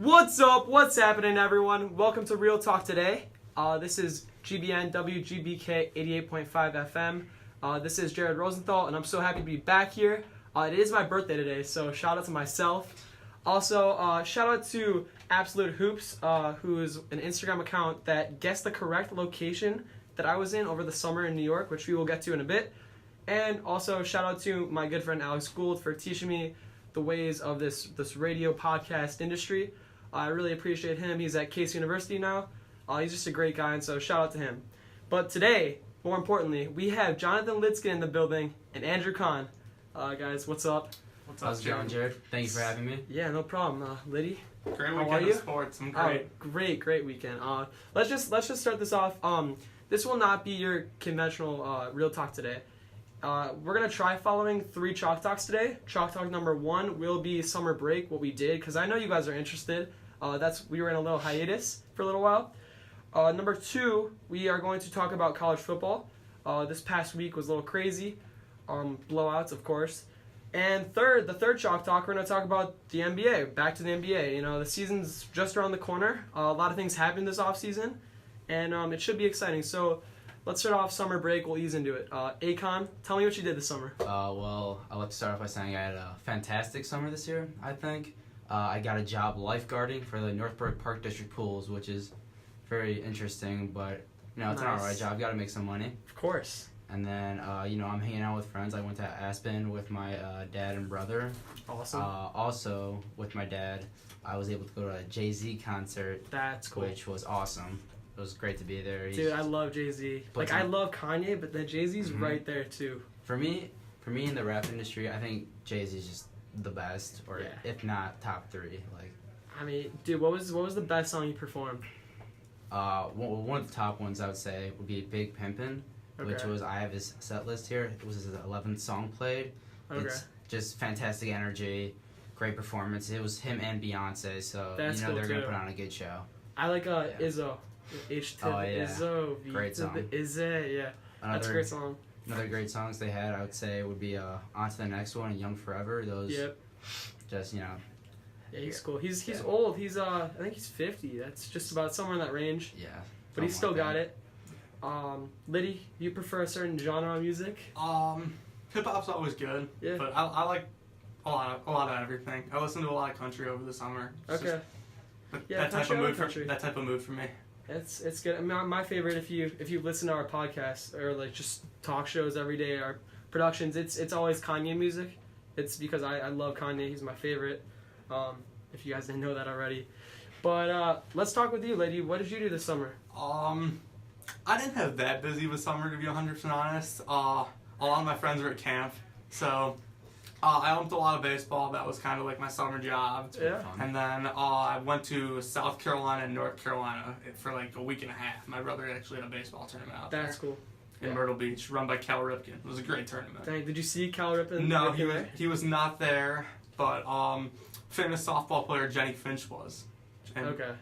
What's up? What's happening, everyone? Welcome to Real Talk Today. This is GBN WGBK 88.5 FM. This is Jared Rosenthal, and I'm so happy to be back here. It is my birthday today, so shout out to myself. Also, shout out to Absolute Hoops, who is an Instagram account that guessed the correct location that I was in over the summer in New York, which we will get to in a bit. And also, shout out to my good friend Alex Gould for teaching me the ways of this radio podcast industry. I really appreciate him. He's at Case University now. He's just a great guy, and so shout out to him. But today, more importantly, we have Jonathan Lidskin in the building and Andrew Kahn. Guys, what's up? How's it going, Jared? Thank you for having me. Yeah, no problem. Liddy, Great how are weekend you? of sports. I'm great. Great weekend. Let's just start this off. This will not be your conventional Real Talk Today. We're going to try following 3 Chalk Talks today. Chalk Talk number 1 will be summer break, what we did, because I know you guys are interested. We were in a little hiatus for a little while. Number 2, we are going to talk about college football. This past week was a little crazy. Blowouts, of course. And the third Chalk Talk, we're going to talk about the NBA. Back to the NBA. You know, the season's just around the corner. A lot of things happened this offseason, and it should be exciting. So let's start off summer break. We'll ease into it. Akon, tell me what you did this summer. Well, I'd like to start off by saying I had a fantastic summer this year, I think. I got a job lifeguarding for the Northbrook Park District pools, which is very interesting, but, you know, it's an alright job. Got to make some money. Of course. And then, I'm hanging out with friends. I went to Aspen with my dad and brother. Awesome. Also, with my dad, I was able to go to a Jay-Z concert. That's cool. Which was awesome. It was great to be there. Dude, I love Jay-Z. Like, I love Kanye, but then Jay-Z's right there, too. For me in the rap industry, I think Jay-Z's just the best, or if not, top 3. Like, I mean, dude, what was the best song you performed? One of the top ones I would say would be Big Pimpin', which was, I have his set list here. It was his 11th song played. Okay. It's just fantastic energy, great performance. It was him and Beyonce, so That's cool they're too. gonna put on a good show. I like Izzo. Izzo. Great song. Izzo, yeah. That's a great song. Another great songs they had, I would say, would be On to the Next One and Young Forever. Those, just, Yeah, he's cool. He's old. He's I think he's 50. That's just about somewhere in that range. Yeah. But he's still got it. Liddy, you prefer a certain genre of music? Hip hop's always good. Yeah. But I like a lot of everything. I listen to a lot of country over the summer. Okay. That type of mood for me. It's good. I mean, my favorite, if you listen to our podcast or like just talk shows every day, our productions, it's always Kanye music. It's because I love Kanye. He's my favorite. If you guys didn't know that already. But let's talk with you, lady. What did you do this summer? I didn't have that busy of a summer, to be 100% honest. A lot of my friends were at camp, so I umped a lot of baseball. That was kind of like my summer job. Yeah. And then I went to South Carolina and North Carolina for like a week and a half. My brother actually had a baseball tournament out there. That's cool. In Myrtle Beach, run by Cal Ripken. It was a great tournament. Dang, did you see Cal Ripken? No, he was not there, but famous softball player Jenny Finch was. And okay.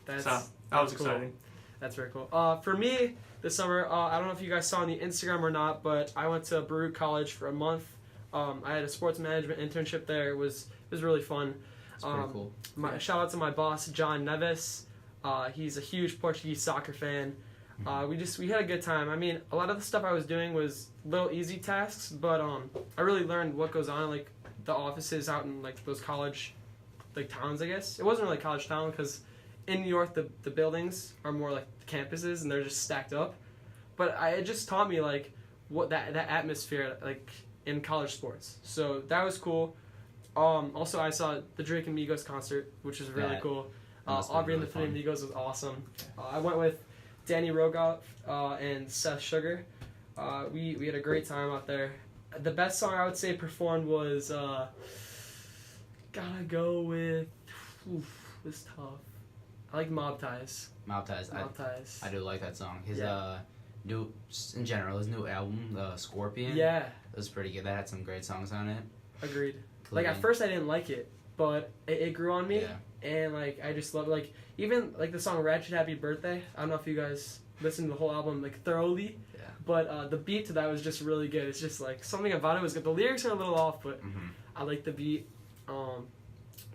That was cool. exciting. That's very cool. For me, this summer, I don't know if you guys saw on the Instagram or not, but I went to Baruch College for a month. I had a sports management internship there. It was really fun. It's pretty cool. Shout out to my boss, John Neves. He's a huge Portuguese soccer fan. We had a good time. I mean, a lot of the stuff I was doing was little easy tasks, but I really learned what goes on, like the offices out in like those college, like towns. I guess it wasn't really a college town because in New York the buildings are more like campuses and they're just stacked up. But it just taught me like what that atmosphere like in college sports. So that was cool. Also I saw the Drake and Migos concert, which was really cool. Aubrey and the Flamingos was awesome. I went with Danny Rogoff and Seth Sugar. We had a great time out there. The best song I would say performed was gotta go with this tough. I like Mob Ties. Mob Ties. I do like that song. His in general, his new album, The Scorpion. Yeah. It was pretty good. That had some great songs on it. Agreed. Like at first I didn't like it, but it grew on me. Yeah. And like I just love like even like the song Ratchet Happy Birthday. I don't know if you guys listened to the whole album like thoroughly. Yeah. But the beat to that was just really good. It's just like something about it was good. The lyrics are a little off, but I like the beat.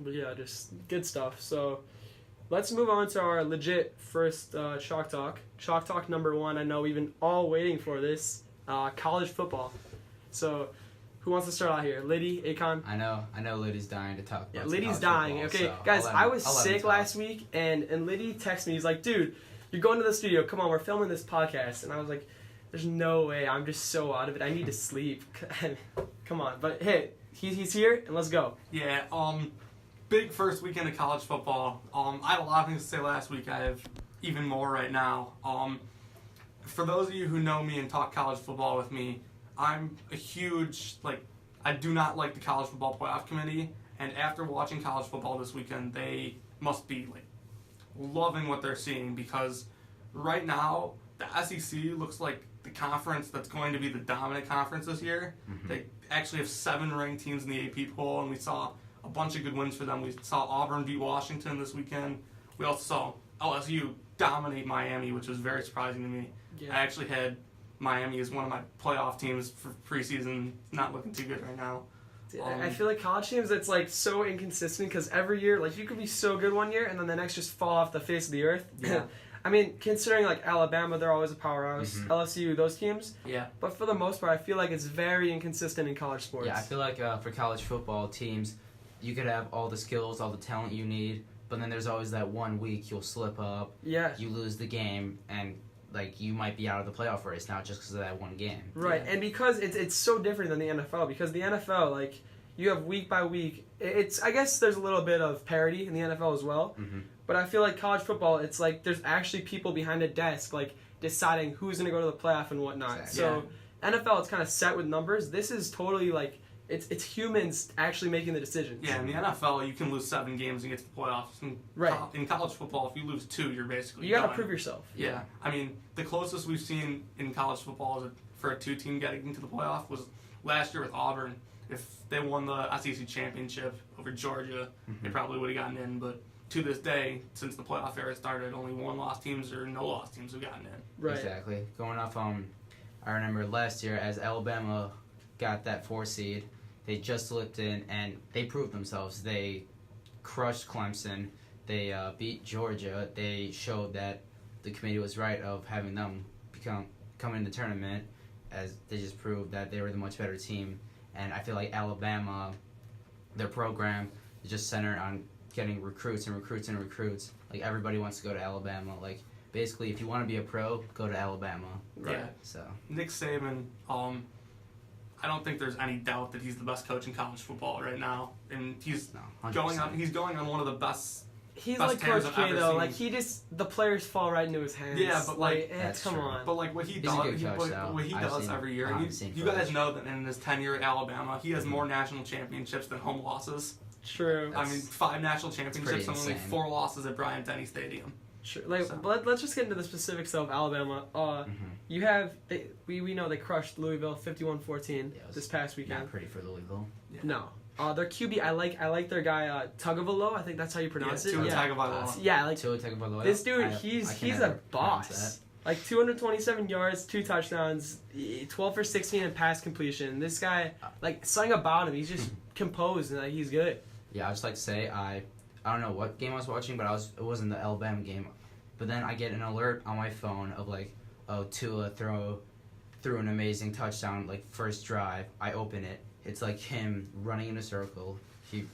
But yeah, just good stuff. So let's move on to our legit first Chalk Talk. Chalk Talk number 1. I know we've been all waiting for this. College football. So who wants to start out here? Liddy, Akon? I know Liddy's dying to talk about Yeah, some Liddy's college dying. football, Okay, so guys, I was I'll let him sick talk. last week, and Liddy texted me. He's like, dude, you're going to the studio. Come on, we're filming this podcast. And I was like, there's no way. I'm just so out of it. I need to sleep. Come on. But hey, he's here, and let's go. Yeah, big first weekend of college football. I had a lot of things to say last week. I have even more right now. For those of you who know me and talk college football with me, I'm a huge, I do not like the college football playoff committee, and after watching college football this weekend, they must be, loving what they're seeing, because right now, the SEC looks like the conference that's going to be the dominant conference this year. Mhm. They actually have 7 ranked teams in the AP poll, and we saw a bunch of good wins for them. We saw Auburn beat Washington this weekend. We also saw LSU dominate Miami, which was very surprising to me. Yeah. I actually had Miami as one of my playoff teams for preseason. Not looking too good right now. I feel like college teams, it's so inconsistent because every year, you could be so good one year and then the next just fall off the face of the earth. Yeah. I mean, considering Alabama, they're always a powerhouse. Mhm. LSU, those teams. Yeah. But for the most part, I feel like it's very inconsistent in college sports. Yeah, I feel like for college football teams, you could have all the skills, all the talent you need, but then there's always that one week you'll slip up, Yeah. you lose the game, and you might be out of the playoff race now just because of that one game. Right, Yeah. and because it's so different than the NFL, because the NFL, you have week by week. I guess there's a little bit of parity in the NFL as well, Mm-hmm. but I feel like college football, it's there's actually people behind a desk, deciding who's going to go to the playoff and whatnot. Exactly. So NFL, it's kind of set with numbers. This is totally it's humans actually making the decisions. Yeah, in the NFL, you can lose 7 games and get to the playoffs. Right. In college football, if you lose 2, you're basically You got to done. prove yourself. Yeah. I mean, the closest we've seen in college football for a 2-team getting into the playoff was last year with Auburn. If they won the SEC championship over Georgia, they probably would have gotten in. But to this day, since the playoff era started, only 1-loss teams or no-loss teams have gotten in. Right. Exactly. Going off, I remember last year as Alabama got that 4 seed, they just slipped in and they proved themselves. They crushed Clemson. They beat Georgia. They showed that the committee was right of having them come in the tournament, as they just proved that they were the much better team. And I feel like Alabama, their program is just centered on getting recruits and recruits and recruits. Everybody wants to go to Alabama. Basically, if you want to be a pro, go to Alabama. Right. Yeah. So Nick Saban, I don't think there's any doubt that he's the best coach in college football right now, and he's no, 100%. going on one of the best. He's Best like players Coach I've K ever though. seen. The players fall right into his hands. Yeah, but, That's come true. on. But what he He's a does, good coach, though. what he I've does seen- every year, I've you, seen you footage. guys know that in his tenure at Alabama, he has more national championships than home losses. True. I mean, 5 national championships and only insane. 4 losses at Bryant-Denny Stadium. Sure. So- Let's just get into the specifics of Alabama. You have we know they crushed Louisville 51-14 Yeah, it was this past weekend. Not pretty for Louisville. No. Their QB, I like their guy Tagovailoa. I think that's how you pronounce it. Tua Yeah. Tagovailoa. Yeah, Tua Tagovailoa. this dude, I he's can a never pronounce boss. 227 yards, 2 touchdowns, 12 for 16 in pass completion. This guy, something about him, he's just composed and he's good. Yeah, I'd just like to say I don't know what game I was watching, but it wasn't the Alabama game. But then I get an alert on my phone of Tua threw an amazing touchdown first drive. I open it. It's him running in a circle. He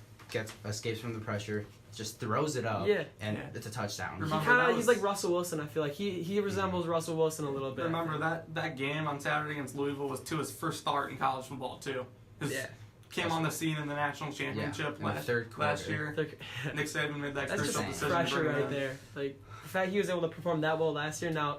escapes from the pressure, just throws it up, Yeah. and Yeah. it's a touchdown. Remember- He's like Russell Wilson. I feel like he resembles Russell Wilson a little bit. Remember that game on Saturday against Louisville was Tua's first start in college football too. Yeah. Came on the scene in the national championship in the third last quarter. year. Nick Saban made that That's crucial just decision. to pressure bring him right in. there. The fact he was able to perform that well last year, now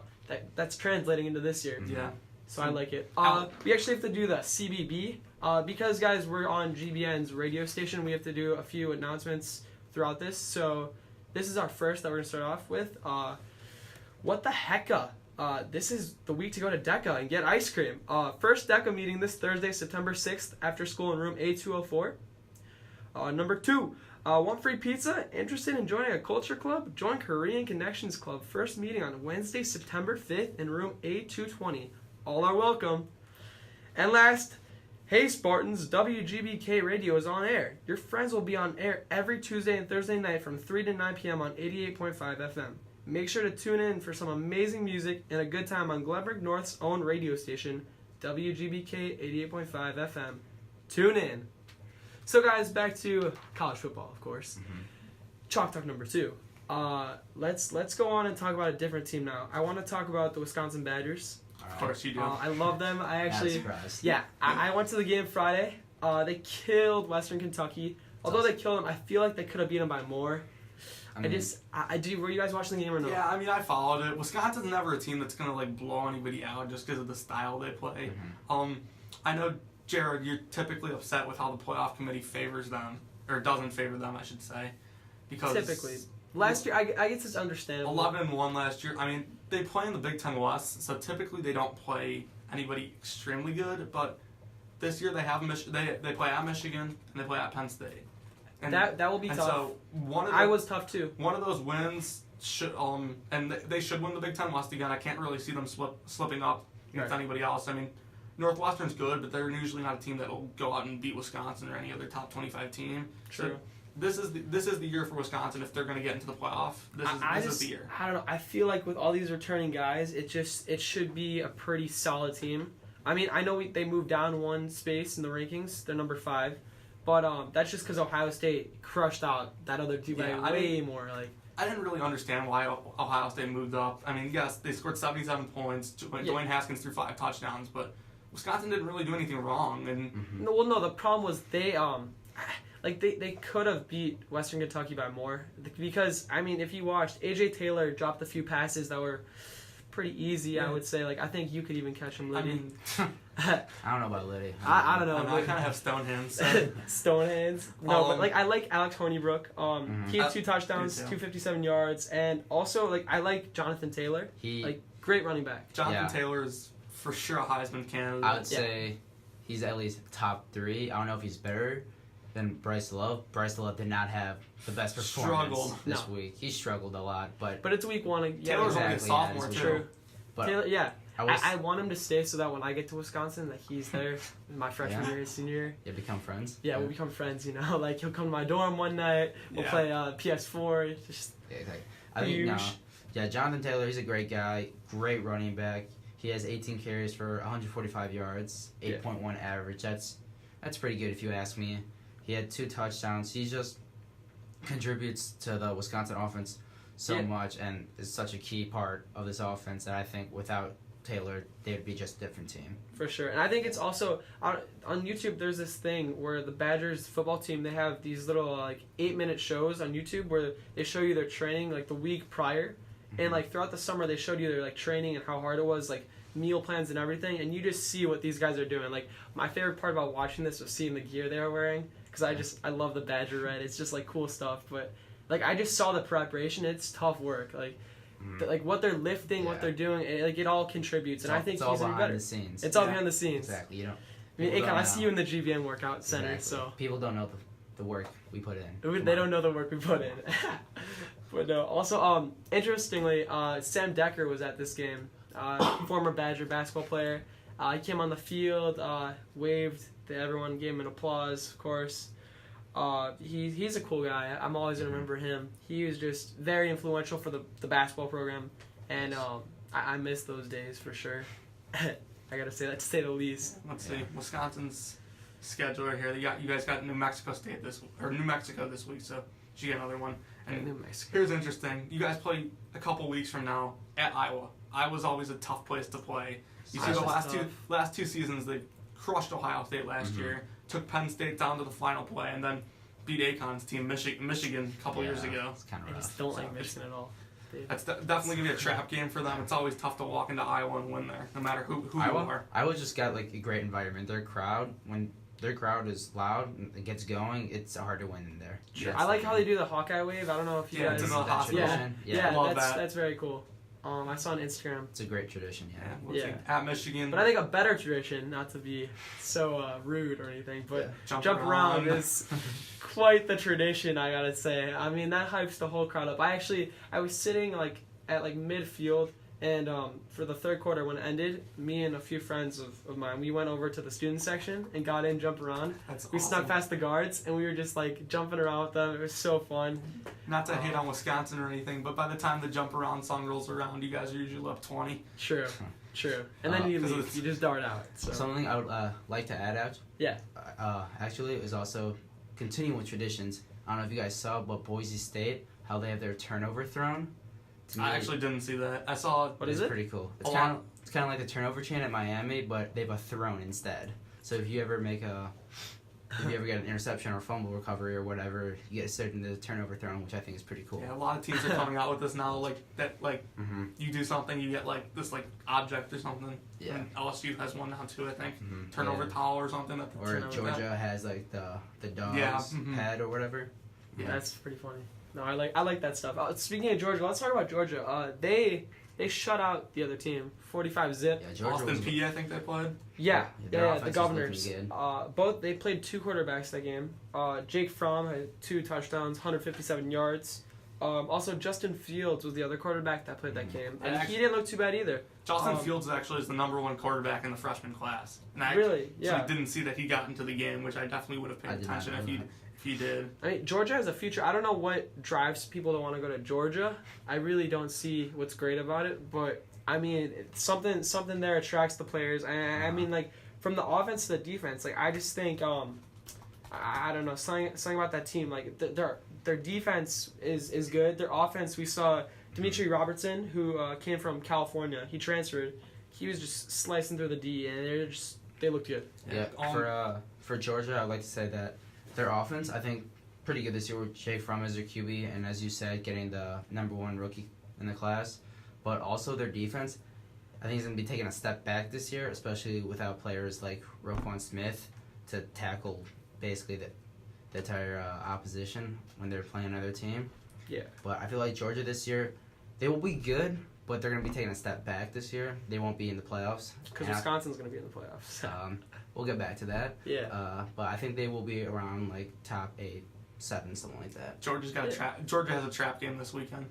that's translating into this year. Yeah. So I like it. Al- We actually have to do the CBB because, guys, we're on GBN's radio station. We have to do a few announcements throughout this. So this is our first that we're gonna start off with. What the hecka? This is the week to go to DECA and get ice cream. First DECA meeting this Thursday, September 6th, after school in room A204. Number 2, want free pizza? Interested in joining a culture club? Join Korean Connections Club. First meeting on Wednesday, September 5th in room A220. All are welcome. And last, Hey Spartans, WGBK Radio is on air. Your friends will be on air every Tuesday and Thursday night from 3 to 9 p.m. on 88.5 FM. Make sure to tune in for some amazing music and a good time on Glenbrook North's own radio station, WGBK 88.5 FM. Tune in. So guys, back to college football, of course. Chalk Talk number 2. Let's go on and talk about a different team now. I want to talk about the Wisconsin Badgers. Of course you do. I love them. I Not actually, surprised. yeah, I went to the game Friday. They killed Western Kentucky. Although they killed them, I feel like they could have beat them by more. I mean, Were you guys watching the game or no? Yeah, I mean, I followed it. Wisconsin's never a team that's gonna like blow anybody out just because of the style they play. I know, Jared, you're typically upset with how the playoff committee favors them, or doesn't favor them, I should say, because Typically. Last year, I guess it's understandable. 11-1 last year. I mean, they play in the Big Ten West, so typically they don't play anybody extremely good. But this year they have they play at Michigan and they play at Penn State. And That will be and tough. so I was tough too. one of those wins should and they should win the Big Ten West again. I can't really see them slipping up against Right. anybody else. I mean, Northwestern's good, but they're usually not a team that will go out and beat Wisconsin or any other top 25 team. True. So this is the year for Wisconsin if they're going to get into the playoff. This is the year. I don't know. I feel like with all these returning guys, it should be a pretty solid team. I mean, I know they moved down one space in the rankings. They're number 5, but that's just because Ohio State crushed out that other team by way more. Like I didn't really understand why Ohio State moved up. I mean, yes, they scored 77 points. Dwayne Haskins threw 5 touchdowns, but Wisconsin didn't really do anything wrong. And no, the problem was they they could have beat Western Kentucky by more because I mean, if you watched, AJ Taylor dropped a few passes that were pretty easy. Yeah. I would say, like, I think you could even catch him, I Liddy. mean, I don't know about Liddy. I don't know. I kind of have stone hands. So. Stone hands. No, but like I like Alex Hornibrook. He had 2 touchdowns, Me too. 257 yards, and also like I like Jonathan Taylor. He, Like great running back. Jonathan Yeah. Taylor is for sure a Heisman candidate. I would say he's at least top 3. I don't know if he's better than Bryce Love. Bryce Love did not have the best performance Struggled. this week. He struggled a lot, but But it's week 1. Yeah, Taylor's only a exactly, sophomore yeah, it's too. true. but Taylor, yeah. I I want him to stay so that when I get to Wisconsin, that he's there. My freshman year, his senior year. you become friends. Yeah, we'll become friends. You know, like he'll come to my dorm one night. We'll Yeah. play PS4. Just Yeah, exactly. I think no. huge. Yeah, Jonathan Taylor, he's a great guy, great running back. He has 18 carries for 145 yards, 8.1 average. That's pretty good if you ask me. He had 2 touchdowns. He just contributes to the Wisconsin offense so much and is such a key part of this offense that I think without Taylor, they'd be just a different team. For sure. And I think it's also on YouTube there's this thing where the Badgers football team, they have these little like 8-minute shows on YouTube where they show you their training like the week prior. And like throughout the summer they showed you their like training and how hard it was, like meal plans and everything, and you just see what these guys are doing. Like my favorite part about watching this was seeing the gear they were wearing because I love the Badger red. It's just like cool stuff, but like I just saw the preparation. It's tough work. Like like what they're lifting, what they're doing, it all contributes, and I think it's all he's gonna be behind better. the scenes. It's all behind the scenes. Exactly. You know, I mean, people Akon, don't I see know. you in the GVN workout center, Exactly. so People don't know the work we put in. they don't know the work we put in. But no, also, interestingly, Sam Decker was at this game. Former Badger basketball player. He came on the field, waved to everyone, gave him an applause, of course. He's a cool guy. I'm always going to remember him. He was just very influential for the basketball program, and I miss those days for sure. I got to say that to say the least. Let's see, Wisconsin's schedule right here. You guys got New Mexico this week, so you get another one. And New Mexico. here's interesting. You guys play a couple weeks from now at Iowa. Iowa's always a tough place to play. You see, the Iowa's last two seasons they crushed Ohio State last year, took Penn State down to the final play, and then beat Akon's team, Michigan, a couple years ago. It's kind I of rough. just don't So like Michigan at all. That's definitely gonna be a trap game for them. It's always tough to walk into Iowa and win there, no matter who you are. Iowa just got like a great environment. Their crowd, when their crowd is loud and it gets going, it's hard to win in there. Sure. I like how they do the Hawkeye wave. I don't know if you guys. it's It's a that hospital. tradition. Yeah, Love that. that's very cool. I saw on Instagram. It's a great tradition, yeah. Let's see, Yeah. at Michigan. But I think a better tradition, not to be so rude or anything, but jump around is quite the tradition, I gotta say. I mean, that hypes the whole crowd up. I was sitting like at like midfield, And for the third quarter, when it ended, me and a few friends of mine, we went over to the student section and got in, jumped around. That's We awesome. snuck past the guards, and we were just like jumping around with them. It was so fun. Not to hate on Wisconsin or anything, but by the time the jump around song rolls around, you guys are usually up 20. True. And then you 'cause leave. it's- You just dart out. So. Something I would like to add out. Yeah. Actually, is also continuing with traditions. I don't know if you guys saw, but Boise State, how they have their turnover throne. To me, I actually didn't see that. I saw. What is it's it? pretty cool. It's A kind of like the turnover chain at Miami, but they have a throne instead. So if you ever get an interception or fumble recovery or whatever, you get sit in the turnover throne, which I think is pretty cool. Yeah, a lot of teams are coming out with this now. Like that, like Mm-hmm. you do something, you get like this like object or something. Yeah. And LSU has one now too, I think. Mm-hmm. Turnover towel or something. That Or turnover Georgia has like the dog's Yeah, mhm. head or whatever. Yeah. That's pretty funny. No, I like that stuff. Speaking of Georgia, let's talk about Georgia. They shut out the other team, 45-0. Yeah, Georgia Austin was P, I think they played. Yeah, their the offense was Governors. looking good. Both they played two quarterbacks that game. Jake Fromm had 2 touchdowns, 157 yards. Also, Justin Fields was the other quarterback that played that game, and he didn't look too bad either. Justin Um, Fields actually is the #1 quarterback in the freshman class. And I Really? Yeah. actually didn't see that he got into the game, which I definitely would have I paid did not attention know if he did. I mean, Georgia has a future. I don't know what drives people to want to go to Georgia. I really don't see what's great about it, but I mean, it's something there attracts the players. I mean, like from the offense to the defense, like I just think I don't know something about that team. Like their defense is good. Their offense, we saw Dimitri Robertson, who came from California. He transferred. He was just slicing through the D, and they looked good. Yeah, for Georgia, I'd like to say that their offense, I think, pretty good this year with Jake Fromm as their QB, and as you said, getting the #1 rookie in the class. But also their defense, I think is going to be taking a step back this year, especially without players like Roquan Smith to tackle basically the entire opposition when they're playing another team. Yeah. But I feel like Georgia this year, they will be good, but they're going to be taking a step back this year. They won't be in the playoffs. Because And Wisconsin's going to be in the playoffs. we'll get back to that. Yeah. But I think they will be around like top 8, 7, something like that. Georgia has a trap game this weekend.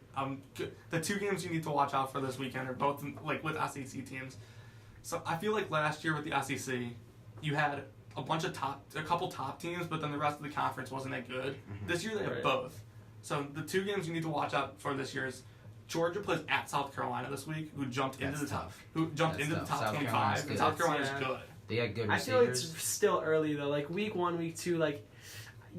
The 2 games you need to watch out for this weekend are both like with SEC teams. So I feel like last year with the SEC, you had a couple top teams, but then the rest of the conference wasn't that good. Mhm. This year they have Right. both. So the 2 games you need to watch out for this year is Georgia plays at South Carolina this week, who jumped into That's the top, tough. who jumped That's into tough. the top South 25, Carolina's and good. South Carolina's Yeah. good. They got good I receivers. feel it's still early though. Like week 1, week 2, like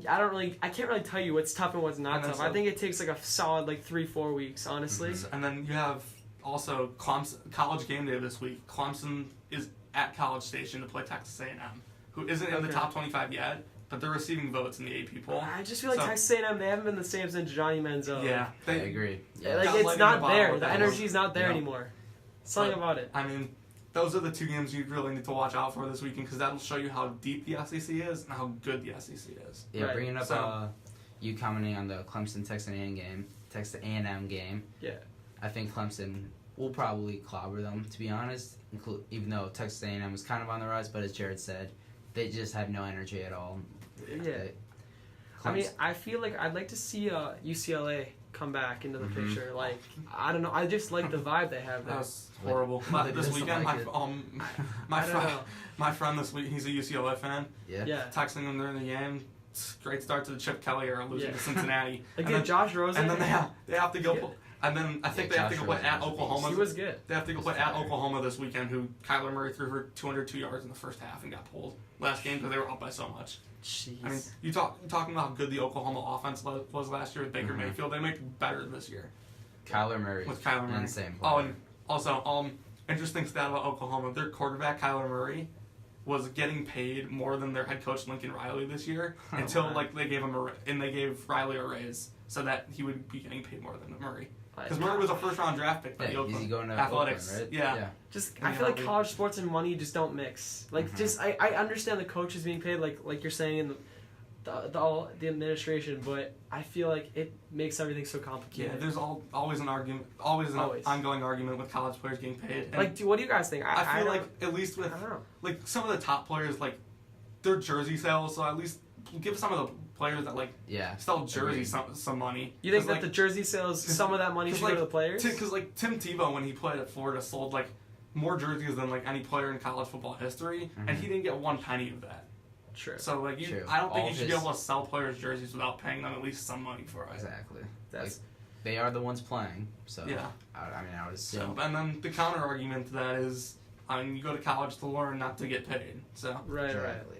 I can't really tell you what's tough and what's not And tough. that's I think it takes like a solid like 3-4 weeks, honestly. Mhm. And then you have also College game day this week. Clemson is at College Station to play Texas A&M, who isn't in the Okay. top 25 yet, but they're receiving votes in the AP poll. I just feel like So- Texas A&M, they haven't been the same since Johnny Manziel. Yeah, I agree. Yeah, Yeah. like Got it's lightning in not the bottle there. with The that. energy's not there Yeah. anymore. Something But- about it. I mean, those are the 2 games you really need to watch out for this weekend because that'll show you how deep the SEC is and how good the SEC is. Yeah, Right. bringing up So- you commenting on the Clemson Texas A&M game. Yeah. I think Clemson will probably clobber them, to be honest. Even though Texas A&M was kind of on the rise, but as Jared said, they just have no energy at all. Yeah. I mean, I feel like I'd like to see UCLA come back into the Mhm. picture. Like, I don't know. I just like the vibe they have That there. was horrible. Like, This doesn't weekend, like it. my I don't friend, know. my friend this week, he's a UCLA fan. yeah. Yeah. Texting him during the game. Great start to the Chip Kelly era, losing Yeah. to Cincinnati. Like, And dude, then- Josh Rosen. And then they have to go. Yeah. And then I think Yeah, they have to Josh go play Rosen at was a beast. Oklahoma. He was good. They have to go He's play at fire. Oklahoma this weekend, who Kyler Murray threw for 202 yards in the first half and got pulled last game because they were up by so much. Jeez. I mean, talking about how good the Oklahoma offense was last year with Baker Mhm. Mayfield. They might be better this year Kyler Murray. with Kyler Murray. Insane Oh, player. and also, interesting stat about Oklahoma: their quarterback Kyler Murray was getting paid more than their head coach Lincoln Riley this year Oh, until wow. like they gave Riley a raise so that he would be getting paid more than Murray. Like, Because Murray was a first-round draft pick by the Yeah, is he Oakland going to Athletics. Oakland, right? Yeah. just Yeah, I feel like we- college sports and money just don't mix. Like, Mhm. just I understand the coaches being paid, like you're saying in the administration, but I feel like it makes everything so Yeah, complicated. there's always an argument, always an Always. ongoing argument with college players getting paid. And Like, what do you guys think? I feel don't- like at least I with don't know. like some of the top players, like their jersey sales, so at least give some of the players that like Yeah. sell jerseys Agreed. some money. You think 'Cause, that like, the jersey sales, some of that money should go to the players? Because like Tim Tebow when he played at Florida sold like more jerseys than like any player in college football history, and he didn't get one penny of that. True. So like True. I don't think All you should his- be able to sell players jerseys without paying them at least some money for it. Exactly. That's They are the ones playing, so Yeah. I mean, I would So, assume. and then the counter argument to that is, I mean, you go to college to learn, not to get paid. So right. Exactly.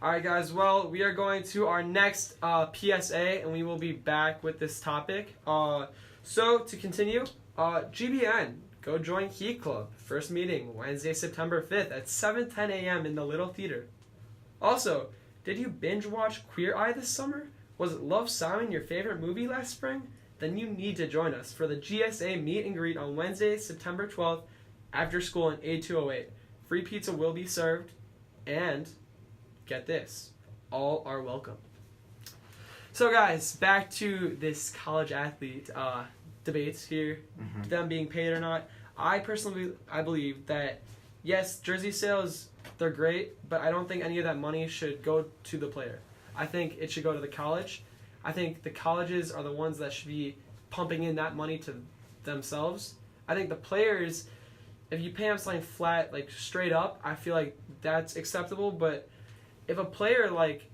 All right, guys. Well, we are going to our next PSA, and we will be back with this topic. So to continue, GBN, go join Heat Club. First meeting Wednesday, September 5th at 7:10 a.m. in the Little Theater. Also, did you binge watch Queer Eye this summer? Was Love, Simon your favorite movie last spring? Then you need to join us for the GSA meet and greet on Wednesday, September 12th, after school in A208. Free pizza will be served, and get this, all are welcome. So guys, back to this college athlete debates here, Mhm. them being paid or not. I believe that yes, jersey sales, they're great, but I don't think any of that money should go to the player. I think it should go to the college. I think the colleges are the ones that should be pumping in that money to themselves. I think the players, if you pay them something flat, like straight up, I feel like that's acceptable. But if a player like,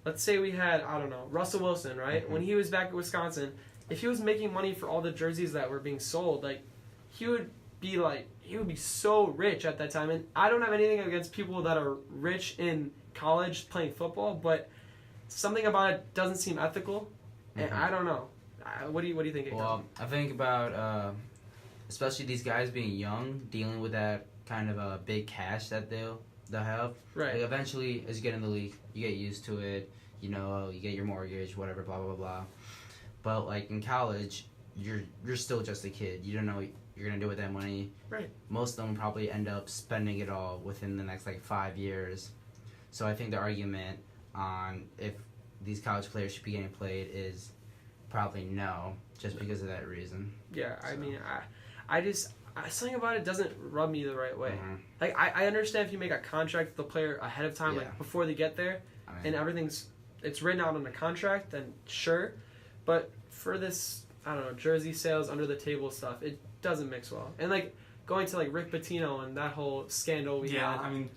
let's say we had, I don't know, Russell Wilson, right? Mhm. When he was back at Wisconsin, if he was making money for all the jerseys that were being sold, like he would be so rich at that time. And I don't have anything against people that are rich in college playing football, but something about it doesn't seem ethical, and Mhm. I don't know. What do you think? Well, I think about especially these guys being young, dealing with that kind of big cash that they'll have. right. Like eventually, as you get in the league, you get used to it. You know, you get your mortgage, whatever, blah blah blah. But like in college, you're still just a kid. You don't know what you're gonna do with that money. Right. Most of them probably end up spending it all within the next like 5 years. So I think the argument on if these college players should be getting played is probably no, just because of that reason. Yeah, I So. mean, I just something about it doesn't rub me the right way. Mhm. Like I understand if you make a contract with the player ahead of time, Yeah. like before they get there, I mean, and everything's it's written out on the contract, then sure. But for this, I don't know, jersey sales under the table stuff, it doesn't mix well. And like going to like Rick Pitino and that whole scandal we yeah, had. I mean,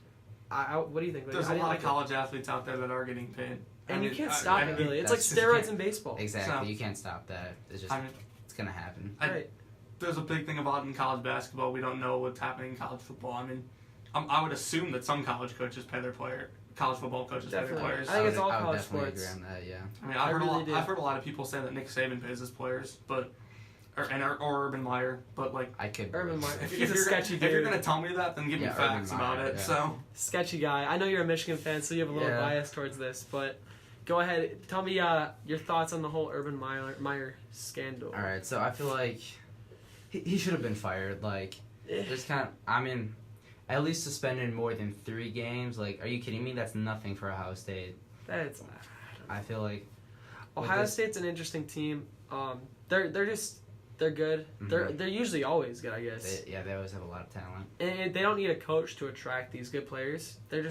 What do you think? Like, there's I a didn't lot like of it. college athletes out there that are getting paid. I And you mean, can't I- stop I it mean, really. It's like that's just- steroids in baseball. exactly. So- You can't stop that. It's just I mean, it's gonna happen. I- there's a big thing about in college basketball. We don't know what's happening in college football. I mean, I would assume that some college coaches pay their college football coaches pay their Definitely. players. I think it's all I would college definitely sports. agree on that. Yeah. I mean, I really do. I've heard a lot of people say that Nick Saban pays his players, but or Urban Meyer, but like I could. Urban Meyer. if, He's if a you're sketchy if you're dude. gonna tell me that, then give Yeah, me facts Urban about Meyer, it. yeah. So Sketchy guy. I know you're a Michigan fan, so you have a little Yeah. bias towards this, but go ahead. Tell me your thoughts on the whole Urban Meyer scandal. All right. So I feel like he should have been fired. Like Eh, there's kind of I mean, at least suspended more than 3 games. Like, are you kidding me? That's nothing for Ohio State. That's I feel like Ohio this- State's an interesting team. They're good. Mhm. They're usually always good, I guess. they always have a lot of talent. And they don't need a coach to attract these good players. They're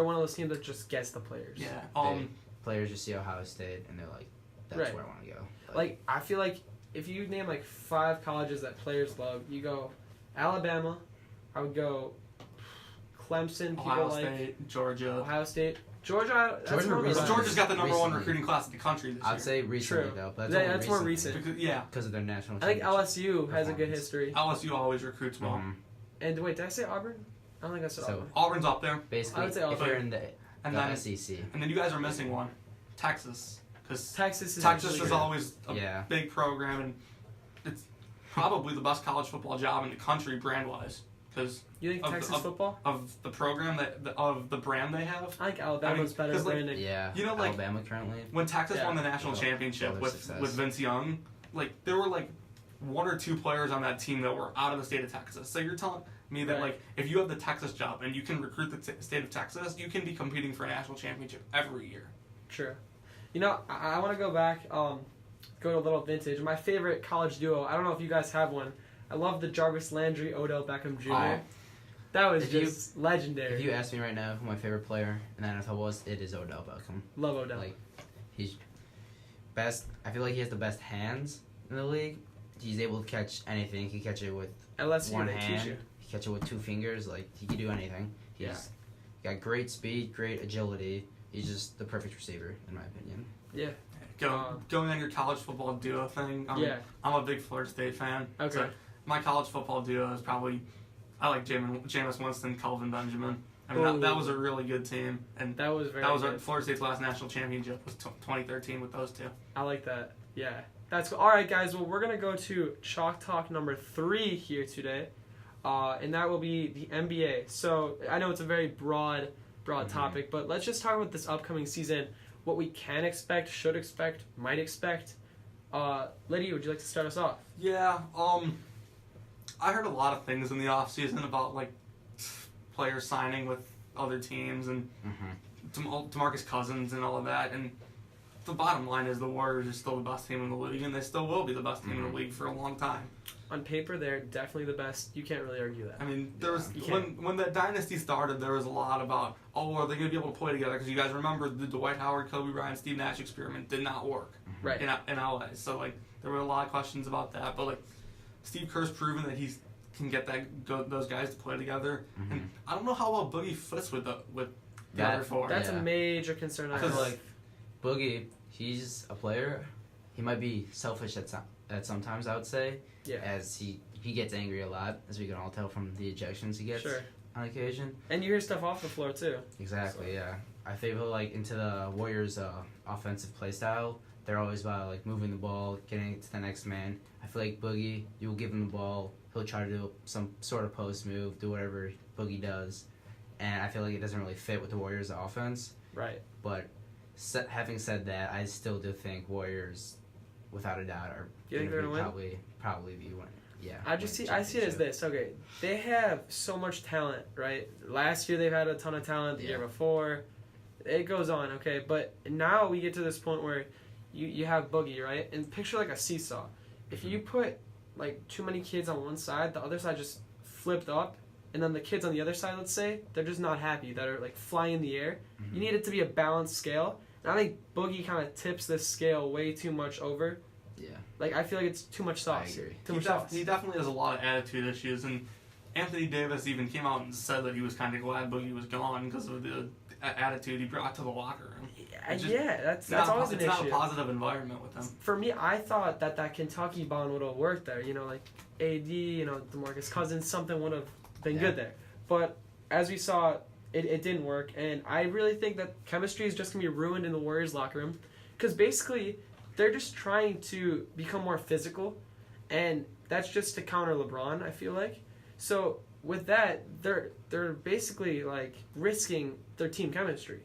one of those teams that just gets the players. yeah, Players just see Ohio State and they're like, that's Right. where I want to go. Like I feel like if you name like 5 colleges that players love, you go Alabama. I would go Clemson. People Ohio like State, Georgia. Ohio State, Georgia. That's Georgia more of a recently- run. Georgia's got the number 1 Recently. recruiting class in the country this year. I'd say recently True. though, but Yeah, only that's more recent. Because, yeah, because of their national. I think championship LSU has a good performance. history. LSU always recruits well. Mhm. And wait, did I say Auburn? I don't think I said So- Auburn. Auburn's up there, Basically, I would say if Auburn. you're in the and the then SEC, and then you guys are missing one, Texas, because Texas is Texas actually is good. always a Yeah. big program, and it's probably the best college football job in the country brand wise, because You think of the- Texas of- football? of the program of the brand they have. I think Alabama's better 'cause, like, branding. yeah, You know, like- Alabama currently. When Texas Yeah. won the national Well, championship their with success. Vince Young, like there were like 1 or 2 players on that team that were out of the state of Texas. So you're telling me that Right. like if you have the Texas job and you can recruit the state of Texas, you can be competing for a national championship every year. True. You know, I want to go back, go to a little vintage. My favorite college duo, I don't know if you guys have one. I love the Jarvis Landry, Odell Beckham Jr. Oh. That was If you- just legendary. If you ask me right now who my favorite player in the NFL was, it is Odell Beckham. Love Odell. Like He's best. I feel like he has the best hands in the league. He's able to catch anything. He can catch it with LSU, one they teach hand. you. He can catch it with 2 fingers. Like, he can do anything. He's got great speed, great agility. He's just the perfect receiver, in my opinion. Yeah. Going on your college football duo thing. I'm a big Florida State fan. Okay. So my college football duo is probably, I like Jameis Winston, Kelvin Benjamin. I mean, that was a really good team, and That was very that was good. Florida State's last national championship was 2013 with those two. I like that. Yeah. That's all right, guys. Well, we're going to go to Chalk Talk number 3 here today, and that will be the NBA. So I know it's a very broad topic, but let's just talk about this upcoming season, what we can expect, should expect, might expect. Lydia, would you like to start us off? Yeah, I heard a lot of things in the offseason about, like, players signing with other teams and DeMarcus Cousins and all of that, and the bottom line is the Warriors are still the best team in the league, and they still will be the best team in the league for a long time. On paper, they're definitely the best. You can't really argue that. I mean, there was You can't. when that dynasty started, there was a lot about, are they going to be able to play together? Because you guys remember the Dwight Howard, Kobe Bryant, Steve Nash experiment did not work Right. in LA. So, like, there were a lot of questions about that. But, like, Steve Kerr's proven that he can get those guys to play together. And I don't know how well Boogie fits with the other four. That's a major concern. I Because, have. like, Boogie, he's a player. He might be selfish at sometimes, I would say. Yeah. As he gets angry a lot, as we can all tell from the ejections he gets Sure. on occasion. And you hear stuff off the floor, too. Exactly, yeah. I feel like into the Warriors' offensive play style, they're always about like moving the ball, getting it to the next man. I feel like Boogie, you'll give him the ball, he'll try to do some sort of post move, do whatever Boogie does, and I feel like it doesn't really fit with the Warriors' offense. Right. But having said that, I still do think Warriors, without a doubt, are You think they're gonna win? Probably be winning. Yeah. I see it as this. Okay, they have so much talent, right? Last year they've had a ton of talent. The year before, it goes on. Okay, but now we get to this point where you have Boogie, right? And picture like a seesaw. If you put like too many kids on one side, the other side just flipped up, and then the kids on the other side, let's say, they're just not happy. That are like flying in the air. You need it to be a balanced scale. And I think Boogie kind of tips this scale way too much over. Yeah. Like, I feel like it's too much sauce. I agree. Too much sauce. He definitely has a lot of attitude issues, and Anthony Davis even came out and said that he was kind of glad Boogie was gone because of the attitude he brought to the locker room. That's always an issue. It's not a positive environment with him. For me, I thought that Kentucky bond would have worked there. You know, like AD, DeMarcus Cousins, something would have been good there. But as we saw, it didn't work, and I really think that chemistry is just going to be ruined in the Warriors locker room because basically they're just trying to become more physical, and that's just to counter LeBron, I feel like. So with that, they're basically like risking their team chemistry.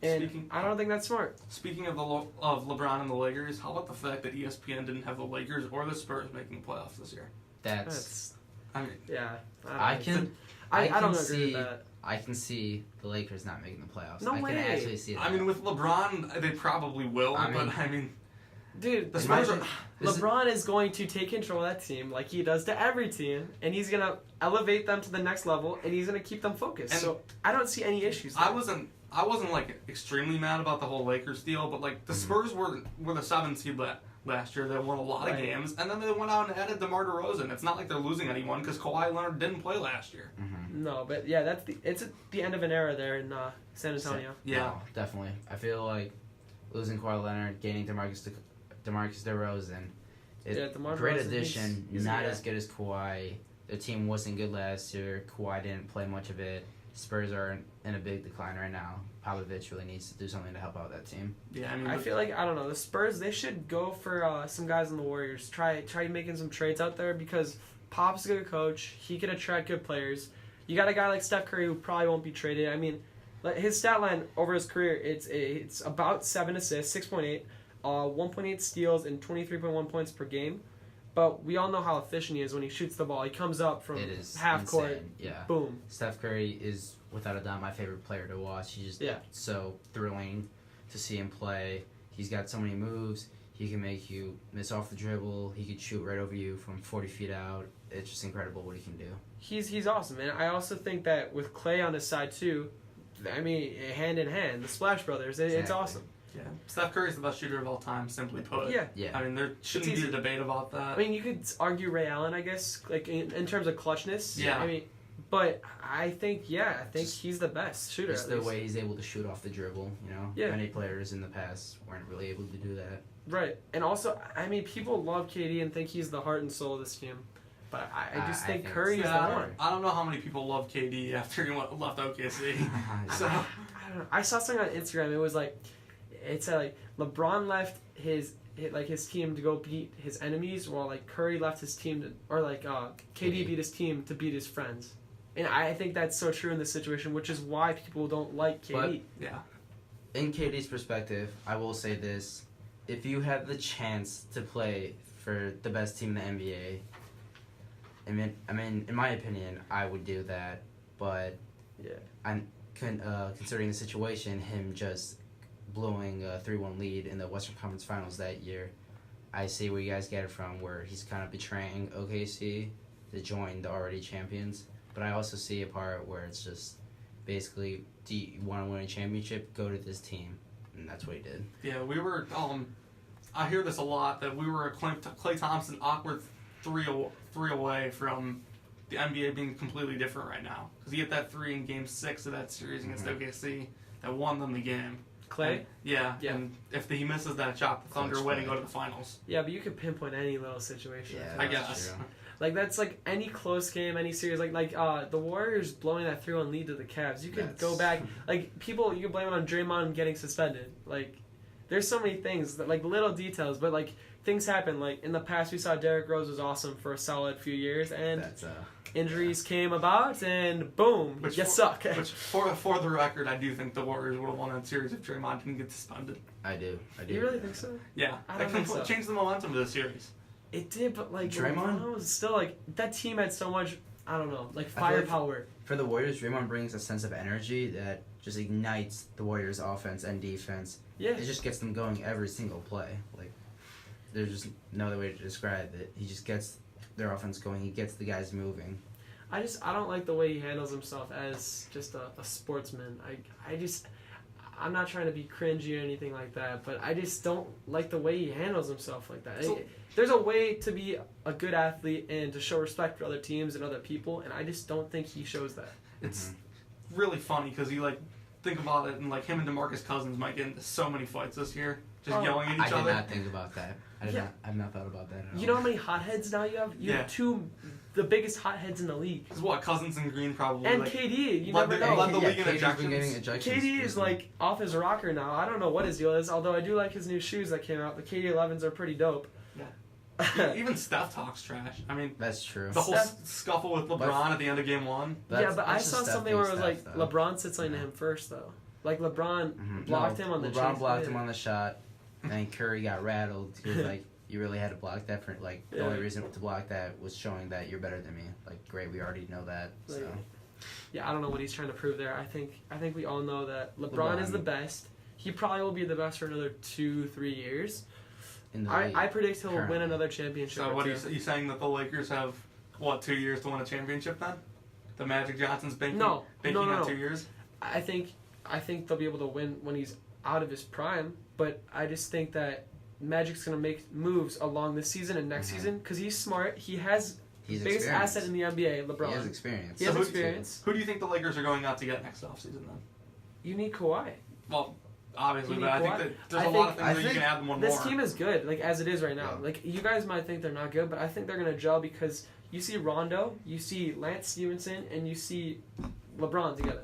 And I don't think that's smart. Speaking of LeBron and the Lakers, how about the fact that ESPN didn't have the Lakers or the Spurs making the playoffs this year? I mean, yeah. I don't agree see with that. I can see the Lakers not making the playoffs. No I way. can actually see that. I mean, with LeBron, they probably will, Dude, the Spurs LeBron is going to take control of that team like he does to every team, and he's going to elevate them to the next level, and he's going to keep them focused. And so I don't see any issues there. I wasn't like extremely mad about the whole Lakers deal, but like the Spurs were the 7th seed last year. They won a lot of games, and then they went out and added DeMar DeRozan. It's not like they're losing anyone because Kawhi Leonard didn't play last year. No, but yeah, it's the end of an era there in San Antonio. Yeah, no, definitely. I feel like losing Kawhi Leonard, gaining DeMarcus DeRozan, DeMar great DeRozan, addition. he's Not as good as Kawhi. The team wasn't good last year. Kawhi didn't play much of it. Spurs are in a big decline right now. Popovich really needs to do something to help out that team. Yeah, I mean, I feel like, I don't know, the Spurs, they should go for some guys in the Warriors. Try making some trades out there because Pop's a good coach. He can attract good players. You got a guy like Steph Curry who probably won't be traded. I mean, his stat line over his career, it's about 7 assists, 6.8, 1.8 steals, and 23.1 points per game. But we all know how efficient he is when he shoots the ball. He comes up from half insane. court, yeah. Boom. Steph Curry is without a doubt my favorite player to watch. He's just so thrilling to see him play. He's got so many moves. He can make you miss off the dribble. He could shoot right over you from 40 feet out. It's just incredible what he can do. He's awesome, and I also think that with Klay on his side too, I mean, hand in hand, the Splash Brothers, it's awesome. Yeah, Steph Curry's the best shooter of all time, simply put. Yeah. Yeah. I mean, there shouldn't It's be a easy. debate about that. I mean, you could argue Ray Allen, I guess, like in terms of clutchness. Yeah. I mean, but I think he's the best shooter. Just at the least. way he's able to shoot off the dribble, you know. Yeah. Many players in the past weren't really able to do that. Right, and also, I mean, people love KD and think he's the heart and soul of this team, but I just I think think Curry's it's the I one. don't know how many people love KD after he left OKC. So I don't know. I saw something on Instagram. It was like, it said like LeBron left his team to go beat his enemies, while like Curry left his team to, or like KD beat his team to beat his friends. And I think that's so true in this situation, which is why people don't like KD. yeah, In KD's perspective, I will say this: if you have the chance to play for the best team in the NBA, I mean, in my opinion, I would do that. But Yeah. considering the situation, him just blowing a 3-1 lead in the Western Conference Finals that year, I see where you guys get it from, where he's kind of betraying OKC to join the already champions. But I also see a part where it's just basically, do you want to win a championship? Go to this team, and that's what he did. yeah. We were. I hear this a lot that we were a Klay Thompson awkward three away from the NBA being completely different right now, because he hit that 3 in Game 6 of that series against OKC that won them the game. Clay? And, yeah, and if he misses that shot, the Thunder Clutch win and play. go to the finals. Yeah, but you could pinpoint any little situation. Yeah, I that's guess. true. Like that's like any close game, any series, like the Warriors blowing that 3-1 lead to the Cavs. You could go back, like people, you can blame it on Draymond getting suspended. Like there's so many things that like little details, but like things happen. Like in the past, we saw Derrick Rose was awesome for a solid few years, and That's injuries came about, and boom, you suck. Which for the record, I do think the Warriors would have won that series if Draymond didn't get suspended. I do. You really think so? Yeah, I that don't think so. changed the momentum of the series. It did, but like Draymond? LeBron was still like that team had so much. I don't know, like I feel like- firepower. For the Warriors, Draymond brings a sense of energy that just ignites the Warriors' offense and defense. Yeah. It just gets them going every single play. Like, there's just no other way to describe it. He just gets their offense going. He gets the guys moving. I don't like the way he handles himself as just a sportsman. I'm not trying to be cringy or anything like that, but I just don't like the way he handles himself like that. So- There's a way to be a good athlete and to show respect for other teams and other people, and I just don't think he shows that. It's really funny because you like think about it, and like him and DeMarcus Cousins might get into so many fights this year, just Oh, yelling at each I other. did not think about that. I've not thought about that at all. You know how many hotheads now you have? You Yeah. have the biggest hotheads in the league. Because what Cousins and Green probably And like, KD, you led never the- know. led the yeah, league in KD's been ejections. getting ejections. KD is recently. like off his rocker now. I don't know what his deal is, although I do like his new shoes that came out. The KD 11s are pretty dope. even Steph talks trash. I mean, That's true. the whole Steph- scuffle with LeBron But- at the end of Game 1. Yeah, but I that's saw just something Steph where it was being like Steph, though. LeBron sits on Yeah. him first, though. Like LeBron Mhm. blocked No, him on the LeBron chase. blocked Yeah. him on the shot, and Curry got rattled. He was like, "You really had to block that for like the Yeah. only reason to block that was showing that you're better than me." Like, great, we already know that. So Like, Yeah, I don't know what he's trying to prove there. I think we all know that LeBron is LeBron. the best. He probably will be the best for another 2-3 years. in the I league, predict he'll win currently. another championship. So or what are two. you saying that the Lakers have, what, 2 years to win a championship then? The Magic Johnson's banking, No. banking No. on 2 years? I think they'll be able to win when he's out of his prime, but I just think that Magic's gonna make moves along this season and next Mhm. season because he's smart. He has He's biggest experienced. asset in the NBA, LeBron. He has experience. He has So who- experience. Who do you think the Lakers are going out to get next offseason then? You need Kawhi. Well, obviously, You but need I think Kawhi. that there's I a lot of think- things I that you think can add them one This more. team is good, like as it is right now. Yeah. Like you guys might think they're not good, but I think they're gonna gel because you see Rondo, you see Lance Stevenson, and you see LeBron together.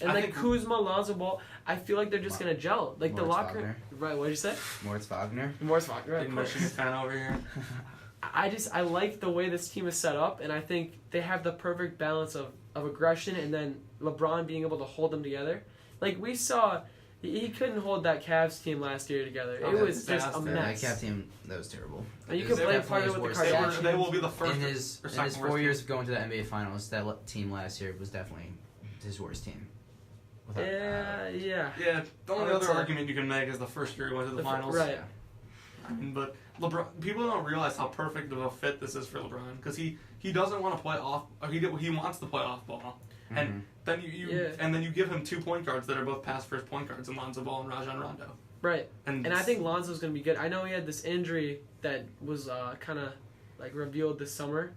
And I like think- Kuzma, Lonzo Ball, I feel like they're just gonna gel. Like the Moritz locker, Wagner. right? What did you say? Moritz Wagner. Morris Wagner. Big Of course. Michigan fan over here. I like the way this team is set up, and I think they have the perfect balance of aggression and then LeBron being able to hold them together. Like we saw, he couldn't hold that Cavs team last year together. Oh, It that's was just a disaster. That mess. Cavs team, that was terrible. And you It could was blame definitely part of his it with the worst Kardashians. team. They will be the first In his or second 4 worst years of going to the NBA Finals, that team last year was definitely his worst team. Without- Yeah. Yeah, the only I would other say- argument you can make is the first year he went to the The fir- finals. right. I mean, but LeBron, people don't realize how perfect of a fit this is for LeBron because he doesn't want to play off. Or he wants to play off ball, Mhm. and then you Yeah. and then you give him 2 point guards that are both pass first point guards in Lonzo Ball and Rajon Rondo. Right. And I think Lonzo's going to be good. I know he had this injury that was kind of like revealed this summer,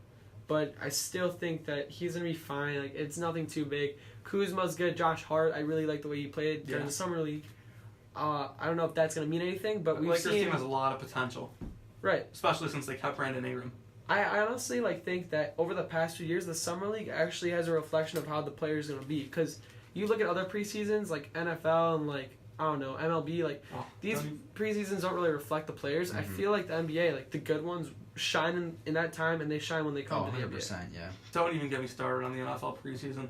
but I still think that he's going to be fine. Like, it's nothing too big. Kuzma's good. Josh Hart, I really like the way he played during the summer league. I don't know if that's going to mean anything, but we've Lakers seen... team has a lot of potential. Right. Especially since they kept Brandon Ingram. I honestly think that over the past few years, the summer league actually has a reflection of how the player's going to be. Because you look at other preseasons, like NFL and like, I don't know, MLB, like these preseasons don't really reflect the players. I feel like the NBA, like the good ones shine in that time and they shine when they come to the NBA. 100%, yeah. Don't even get me started on the NFL preseason.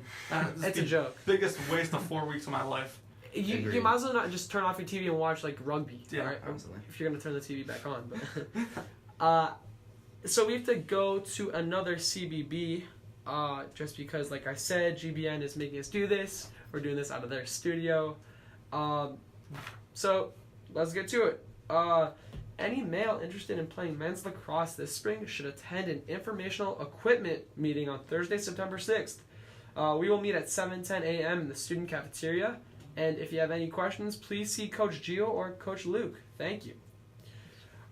It's a joke. Biggest waste of 4 weeks of my life. You might as well not just turn off your TV and watch like rugby. Yeah, right? absolutely. If you're gonna turn the TV back on. But so we have to go to another CBB, just because, like I said, GBN is making us do this. We're doing this out of their studio. So let's get to it. Any male interested in playing men's lacrosse this spring should attend an informational equipment meeting on Thursday, September 6th. We will meet at 7:10 a.m. in the student cafeteria. And if you have any questions, please see Coach Gio or Coach Luke. Thank you.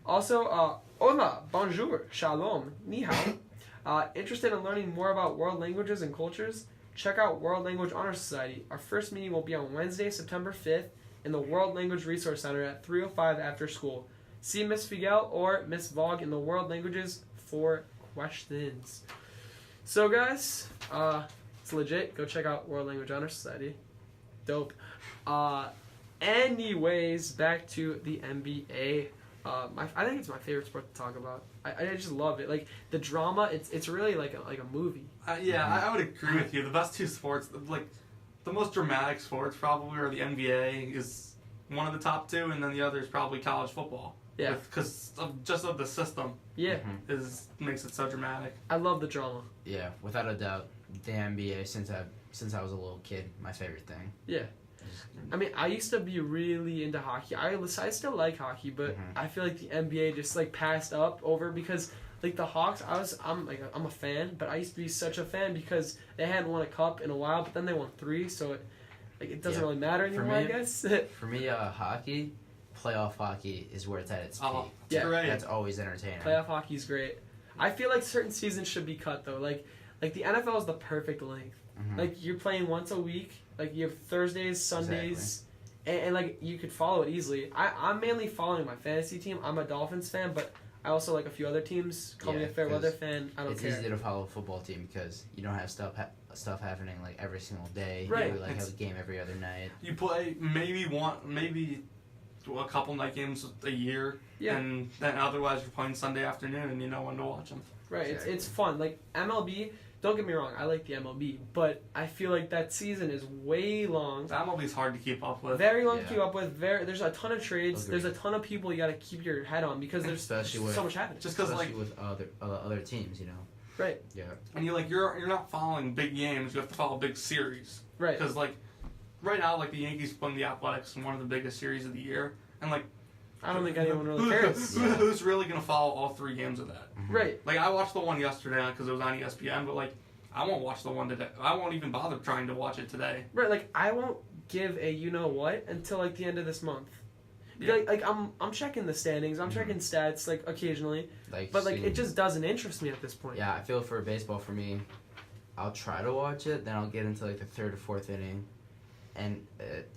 Also, hola, bonjour, shalom, ni hao. Interested in learning more about world languages and cultures? Check out World Language Honor Society. Our first meeting will be on Wednesday, September 5th in the World Language Resource Center at 3:05 after school. See Miss Figel or Miss Vogue in the World Languages for questions. So guys, it's legit. Go check out World Language Honor Society. Dope. Anyways, back to the NBA. I think it's my favorite sport to talk about. I just love it. Like the drama, it's really like a movie. I would agree with you. The best two sports, like the most dramatic sports, probably are the NBA is one of the top two, and then the other is probably college football. Yeah. Because of the system. Yeah. Makes it so dramatic. I love the drama. Yeah, without a doubt, the NBA since I was a little kid, my favorite thing. Yeah. I mean, I used to be really into hockey. I still like hockey, but I feel like the NBA just like passed up over because like the Hawks. I'm a fan, but I used to be such a fan because they hadn't won a cup in a while, but then they won 3, so it doesn't really matter anymore. I guess. For me, hockey, playoff hockey is where it's at its peak. Yeah, great. That's always entertaining. Playoff hockey's great. I feel like certain seasons should be cut though. Like the NFL is the perfect length. Like you're playing once a week. Like you have Thursdays, Sundays, and like you could follow it easily. I'm mainly following my fantasy team. I'm a Dolphins fan, but I also like a few other teams. Call me a fair weather fan. I don't care. It's easy to follow a football team because you don't have stuff happening like every single day. Right. You have a game every other night. You play maybe a couple night games a year, and then otherwise you're playing Sunday afternoon, and you know when to watch them. Right. Exactly. It's fun. Like MLB. Don't get me wrong, I like the MLB, but I feel like that season is way long. The MLB is hard to keep up with. Very long to keep up with. There's a ton of trades. Agreed. There's a ton of people you got to keep your head on because there's so much happening. Just because like with other teams, you know. Right. Yeah. And you're not following big games. You have to follow big series. Right. Because like right now, like the Yankees playing the Athletics in one of the biggest series of the year, and like I don't think anyone really cares. Who's really gonna follow all 3 games of that? Right. Like I watched the one yesterday because it was on ESPN, but like I won't watch the one today. I won't even bother trying to watch it today. Right. Like I won't give a you know what until like the end of this month. Yeah. Like I'm checking the standings. I'm checking stats like occasionally, but like it just doesn't interest me at this point. Yeah, I feel for baseball for me, I'll try to watch it, then I'll get into like the 3rd or 4th inning, and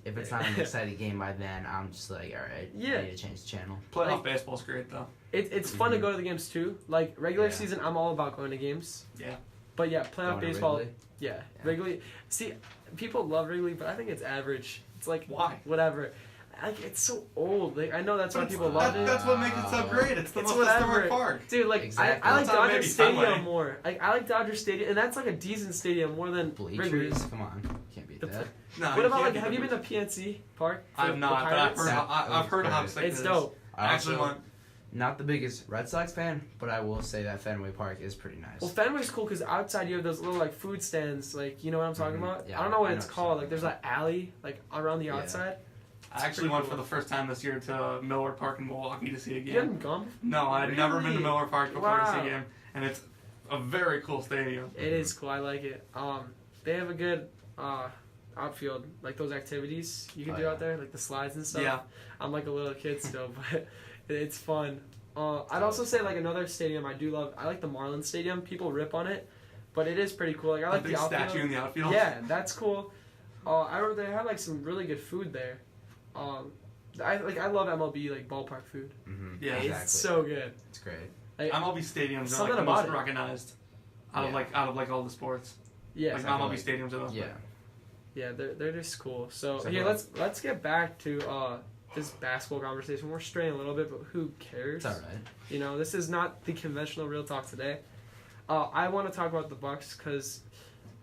if it's not an exciting game by then, I'm just like, all right, I need to change the channel. Playoff baseball's great though. It's fun to go to the games too. Like regular season, I'm all about going to games. Yeah. But yeah, playoff baseball. Wrigley? Yeah, Wrigley. See, people love Wrigley, but I think it's average. It's like why? Whatever. Like it's so old. Like I know that's why people love it. That's what makes it so great. It's the most whatever. historic park. Dude, like Exactly. I like That's how Dodger maybe Stadium Fenway. more. Like I like Dodger Stadium, and that's like a decent stadium more than Bleachers? Wrigley's. Come on, can't beat that. No, What about like? Have you been to PNC Park? I have not, but I've heard how sick It's it is. dope. I actually also, went. Not the biggest Red Sox fan, but I will say that Fenway Park is pretty nice. Well, Fenway's cool because outside you have those little like food stands. Like you know what I'm talking about? Yeah, I don't know what I it's know called. what Like there's that alley like around the outside. I actually went for the first time this year to Miller Park in Milwaukee to see a game. You haven't gone? No, I had never been to Really? Miller Park before to see Wow. a game, and it's a very cool stadium. It is cool. I like it. They have a good. I outfield, like those activities you can Oh, do yeah. out there, like the slides and stuff. Yeah. I'm like a little kid still, but it's fun. I'd also say like another stadium I do love. I like the Marlins Stadium. People rip on it, but it is pretty cool. Like I like big the outfield. statue in the outfield. Yeah, that's cool. I remember they had like some really good food there. I love MLB like ballpark food. Mm-hmm. Yeah. It's so good. It's great. Like, MLB stadiums are Something like the about most it. recognized out of Yeah. all the sports. yeah, Like Exactly. MLB stadiums are the Yeah. yeah, they're just cool. So Exactly. here, let's get back to this basketball conversation. We're straying a little bit, but who cares? It's all right. You know, this is not the conventional real talk today. I want to talk about the Bucks because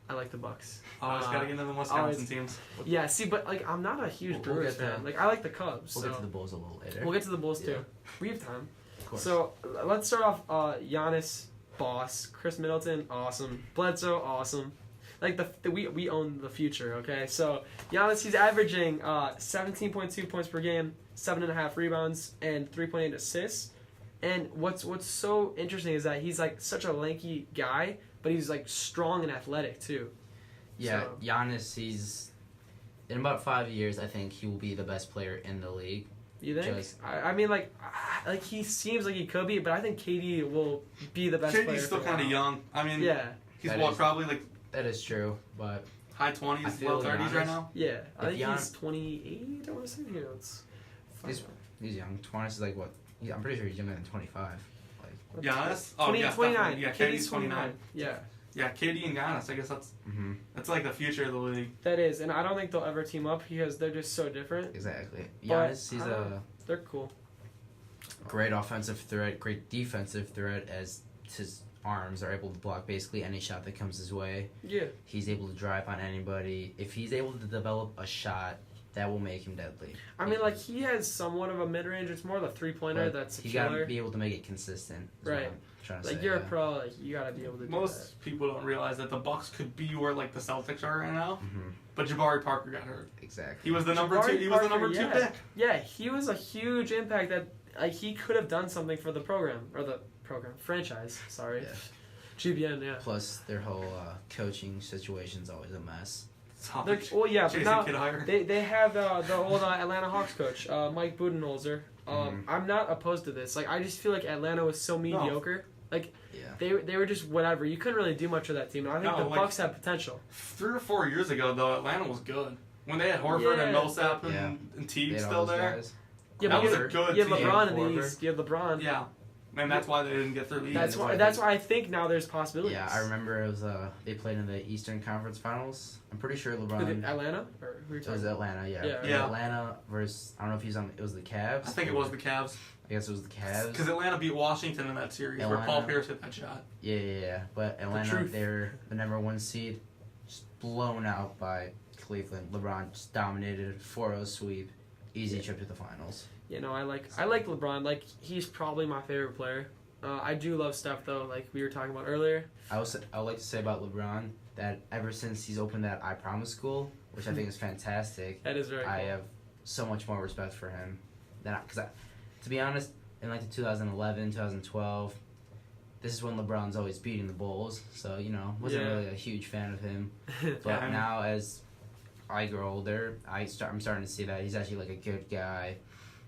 I like the Bucks. Always gotta get into the Wisconsin always- teams. Yeah, see, but like I'm not a huge We'll Brewers get fan. there. Like I like the Cubs. We'll so get to the Bulls a little later. we'll get to the Bulls Yeah. too. We have time. Of course. So let's start off. Giannis, boss. Chris Middleton, awesome. Bledsoe, awesome. Like we own the future. Okay, so Giannis, he's averaging 17.2 points per game, 7.5 rebounds, and 3.8 assists. And what's so interesting is that he's like such a lanky guy, but he's like strong and athletic too. yeah, so- Giannis, he's in about 5 years. I think he will be the best player in the league. You think? Just- I mean, like he seems like he could be, but I think KD will be the best player. KD's still for a kind of while. young. I mean, Yeah, he's That what, is- probably like That is true, but high I 20s, feel low 30s right Giannis- now. yeah. I If think Gian- he's 28. I want to say here. Let's find He's- out. he's young. Giannis is like what? I'm pretty sure he's younger than 25. Giannis? Oh, 20, yeah, 29. definitely. Yeah, KD's 29. Yeah, Yeah, KD and Giannis. I guess Mm-hmm. that's like the future of the league. that is, and I don't think they'll ever team up because they're just so different. Exactly. But, Giannis, he's I don't a know. They're cool. great offensive threat, great defensive threat as his arms are able to block basically any shot that comes his way. Yeah, He's able to drive on anybody. If he's able to develop a shot, that will make him deadly. I mean, like he has somewhat of a mid range. It's more of a 3-pointer But that's a he got killer. to be able to make it consistent. is what Right. I'm trying to Like say, you're a yeah. pro, like you gotta be able to do Most people don't realize that the Bucks could be where like the Celtics are right now, Mhm. but Jabari Parker got hurt. Exactly. He was the number Jabari two. He was the Parker, number two yeah. pick. that. Yeah, he was a huge impact. That like he could have done something for the program or the franchise. Sorry, Yeah. GBN. Yeah. Plus, their whole coaching situation's always a mess. They're, well, yeah, but Jason now Kidd hire. they have the old Atlanta Hawks coach, Mike Budenholzer. Mhm. I'm not opposed to this. Like I just feel like Atlanta was so mediocre. Like Yeah. they were just whatever. You couldn't really do much with that team. And I think No, the like- Bucks have potential. 3 or 4 years ago, though, Atlanta was good. When they had Horford Yeah. and Millsap and, Yeah. and They Teague had all still those there. guys. Yeah, That but was you a have, good you have team. LeBron in Horford. these. You have LeBron. Yeah. And that's why they didn't get their lead. That's that's why. why That's why I think now there's possibilities. Yeah, I remember it was they played in the Eastern Conference Finals. I'm pretty sure Who LeBron. did- Atlanta or who are you It was talking? Atlanta, yeah. Yeah. It was Yeah. Atlanta versus I don't know if he's on. It was the Cavs. I think it was the Cavs. I guess it was the Cavs. Because Atlanta beat Washington in that series where Paul Atlanta. Pierce hit that shot. Yeah. But Atlanta, truth. they're the number 1 seed, just blown out by Cleveland. LeBron just dominated 4-0 sweep, easy trip to the finals. You know, I like LeBron. Like he's probably my favorite player. I do love Steph though, like we were talking about earlier. I would like to say about LeBron that ever since he's opened that I Promise school, which I think is fantastic, That is very cool. I have so much more respect for him than because to be honest, in like the 2011, 2012, this is when LeBron's always beating the Bulls, so wasn't Yeah. really a huge fan of him. But Yeah, I mean- now as I grow older, I'm starting to see that he's actually like a good guy,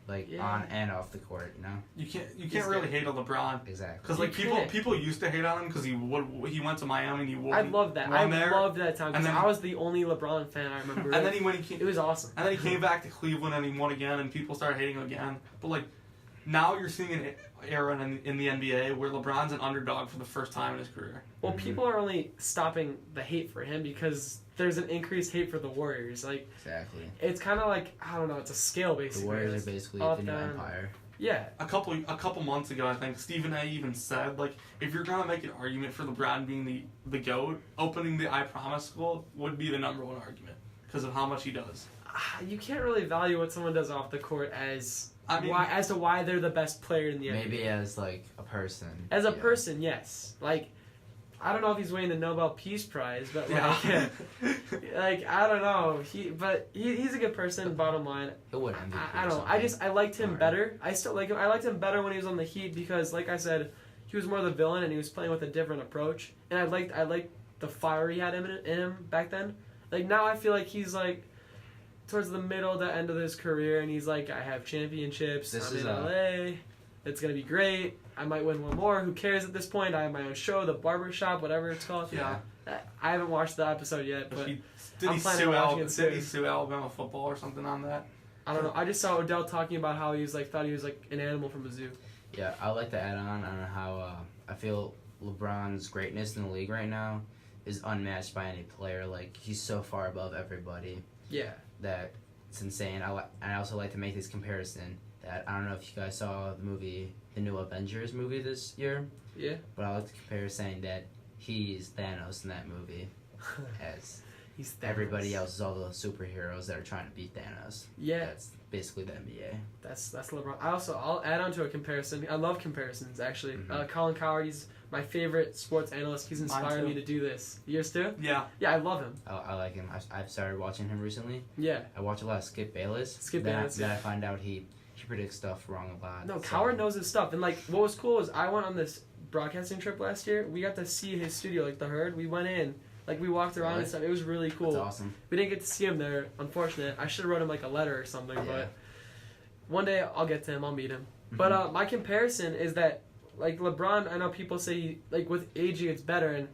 like Yeah. on and off the court. You can't He's really good. hate on LeBron. Exactly. Because You like can't. people used to hate on him because he went to Miami and he won. I love that. I won there. loved that time And because then- I was the only LeBron fan I remember. And then he it was awesome. And then he came back to Cleveland and he won again, and people started hating him again. But like, now you're seeing an era in the NBA where LeBron's an underdog for the first time in his career. Well, Mhm. people are only stopping the hate for him because there's an increased hate for the Warriors. Like Exactly. it's kind of like I don't know. It's a scale The basically. Warriors It's are basically up, the new down. empire. Yeah. A couple months ago, I think Stephen A. even said like, if you're gonna make an argument for LeBron being the GOAT, opening the I Promise school would be the number one argument because of how much he does. You can't really value what someone does off the court as I mean- as to why they're the best player in the NBA. Maybe as like a person. As a yeah. person, yes. Like, I don't know if he's winning the Nobel Peace Prize, but like, like I don't know. He's a good person. Bottom line, It would MVP. I don't know. I liked him Alright. better. I still like him. I liked him better when he was on the Heat because, like I said, he was more the villain and he was playing with a different approach. And I liked the fire he had in him back then. Like now I feel like he's like towards the middle, the end of his career, and he's like, I have championships. This I'm is in LA. It's gonna be great. I might win one more. Who cares at this point? I have my own show, The Barbershop, whatever it's called. Yeah. I haven't watched the episode yet, but Did I'm he planning on watching it soon. sue Alabama football or something on that? I don't know. I just saw Odell talking about how he was like thought he was like an animal from a zoo. Yeah, I'd like to add on how I feel LeBron's greatness in the league right now is unmatched by any player. Like, he's so far above everybody Yeah. that it's insane. I also like to make this comparison that I don't know if you guys saw the new Avengers movie this year, Yeah. but I like to compare saying that he's Thanos in that movie as He's Thanos. everybody else is all the superheroes that are trying to beat Thanos. Yeah. That's basically the NBA. That's LeBron. I'll add on to a comparison. I love comparisons actually. Mhm. Colin Cowherd, he's my favorite sports analyst. He's inspired too. me to do this. Yours too? Yeah. Yeah, I love him. I like him. I've started watching him recently. Yeah. I watch a lot of Skip Bayless. Skip then Bayless, Then yeah. I find out he predicts stuff wrong a lot. No, so- Cowherd knows his stuff. And like what was cool is I went on this broadcasting trip last year. We got to see his studio, like the Herd. We went in. Like we walked around Really? and stuff. It was really cool. That's awesome. We didn't get to see him there, unfortunate. I should have wrote him like a letter or something, Yeah. but one day I'll get to him. I'll meet him. Mhm. But my comparison is that like LeBron, I know people say like with age he gets better, and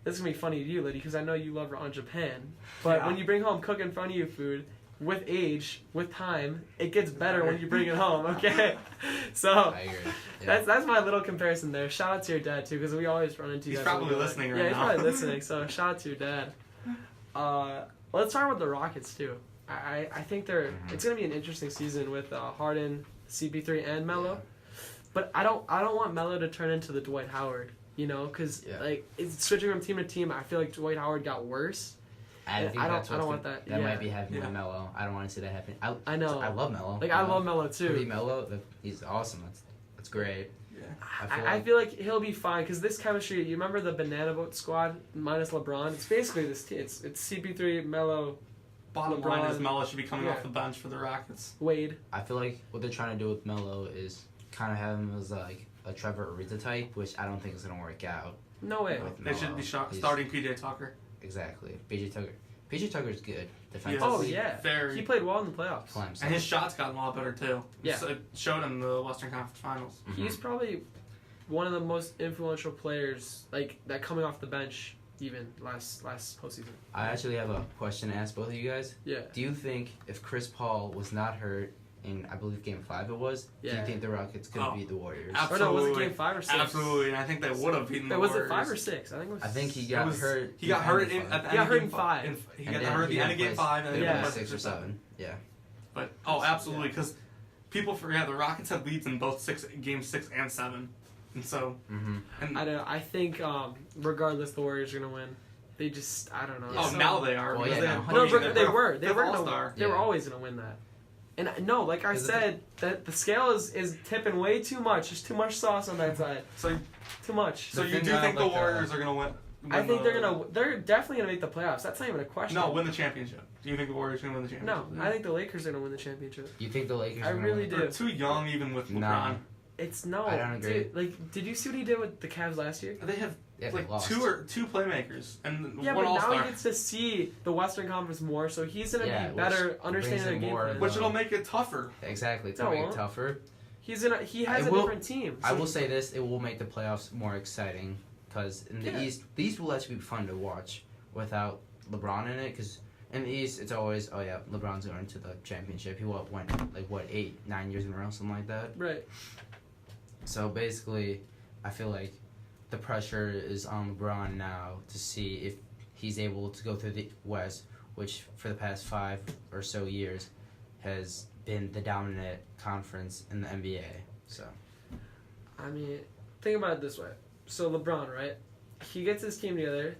this is gonna be funny to you, Liddy, because I know you love on Japan. But Yeah. when you bring home cook in front of you food, with age, with time, it gets better when you bring it home. Okay, so I agree. Yeah. that's my little comparison there. Shout out to your dad too, because we always run into you. He's guys when probably we go listening out. right Yeah, now. he's probably listening. So shout out to your dad. Let's talk about the Rockets too. I think they're Mhm. it's gonna be an interesting season with Harden, CP3, and Melo. Yeah. But I don't want Melo to turn into the Dwight Howard, you know, because Yeah. like it's switching from team to team. I feel like Dwight Howard got worse. I think I don't- that's I don't what's want that. That Yeah. might be happening Yeah. with Melo. I don't want to see that happen. I know. I love Melo. Like I love Melo Pretty too. Melo. He's awesome. That's great. Yeah. I feel like he'll be fine because this chemistry. You remember the Banana Boat squad minus LeBron? It's basically this team. It's CP3, Melo, Bottom line is LeBron. Melo should be coming Yeah. off the bench for the Rockets. Wade. I feel like what they're trying to do with Melo is kind of have him as like a Trevor Ariza type, which I don't think is gonna work out. No way. with They should Melo. be He's- starting PJ Tucker. Exactly. PJ Tucker. PJ Tucker's good Yes. defensively. Oh yeah, Very. he played well in the playoffs. Clemson. And his shot's gotten a lot better too. Yeah. So it showed in the Western Conference Finals. Mhm. He's probably one of the most influential players, like that coming off the bench, even last postseason. I actually have a question to ask both of you guys. Yeah. Do you think if Chris Paul was not hurt in, I believe, Game 5 it was, do Yeah. you think the Rockets could Oh, beat the Warriors? ab- Or no, was it Absolutely. game 5 or 6? Absolutely, and I think they would have beaten the Wait, was Warriors. it 5 or 6? I think it was. I think he It got was- hurt. He got in hurt the end at of the five. end He got of hurt game in five. 5. He And got then hurt at the he end of didn't game play- 5, and then They Yeah. he won played 6 or 7. Yeah. But absolutely, because people forget the Rockets had leads in both game 6 and 7, and so Mm-hmm. and I don't know. I think regardless, the Warriors are gonna win. They just I don't know. Yeah. oh So- now they are. Well, because yeah, they now. have No, Boogie, but their they fifth- were. They fifth were All-Star. gonna. They were Yeah. always gonna win that. And no, like I Is it said, that the scale is tipping way too much. There's too much sauce on that side. So Too much. so The you thing do that I think the like, Warriors are gonna win? I think the- they're definitely gonna make the playoffs. That's not even a question. No, win the championship. Do you think the Warriors are gonna win the No, championship? I think the Lakers are gonna win the championship. You think the Lakers I are gonna really win? do. They're too young, even with No. LeBron. It's no. I don't agree. Dude, like, did you see what he did with the Cavs last year? They have Yeah, they like lost. two playmakers and Yeah, one but now All-Star, he gets to see the Western Conference more, so he's gonna Yeah, be which better understanding brings the him game more plan. of which it'll make it tougher. Exactly. It's No, going it to won't. make it tougher. He has I a will- different team. I so- will say this, it will make the playoffs more exciting because in the Yeah. East, the East will actually be fun to watch without LeBron in it because in the East, it's always, oh yeah, LeBron's going to the championship. He went, like, what, 8, 9 years in a row, something like that. Right. So basically, I feel like the pressure is on LeBron now to see if he's able to go through the West, which for the past 5 or so years has been the dominant conference in the NBA. So, I mean, think about it this way. So LeBron, right? He gets his team together.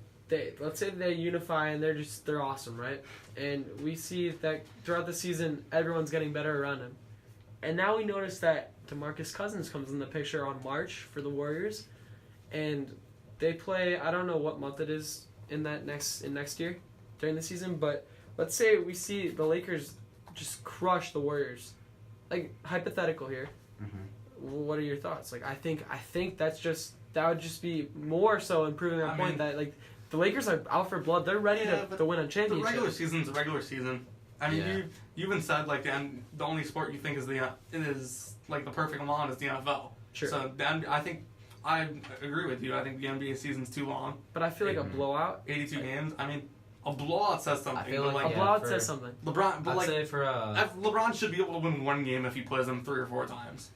Let's say they unify and they're awesome, right? And we see that throughout the season, everyone's getting better around him. And now we notice that DeMarcus Cousins comes in the picture on March for the Warriors, and they play. I don't know what month it is in next year during the season, but let's say we see the Lakers just crush the Warriors. Like hypothetical here. What are your thoughts? Like I think that would just be more so improving that I point mean- that like the Lakers are out for blood. They're ready Yeah, but to win a The championship. regular season's a regular season. I mean, Yeah. you even said like the only sport you think is the perfect amount is the NFL. Sure. So then I think I agree with you. I think the NBA season's too long. But I feel like a Mhm. blowout. 82 games. I mean, a blowout says something. I feel but, like, A yeah, blowout for- says something. LeBron, but I'd like say for LeBron should be able to win one game if he plays them 3 or 4 times.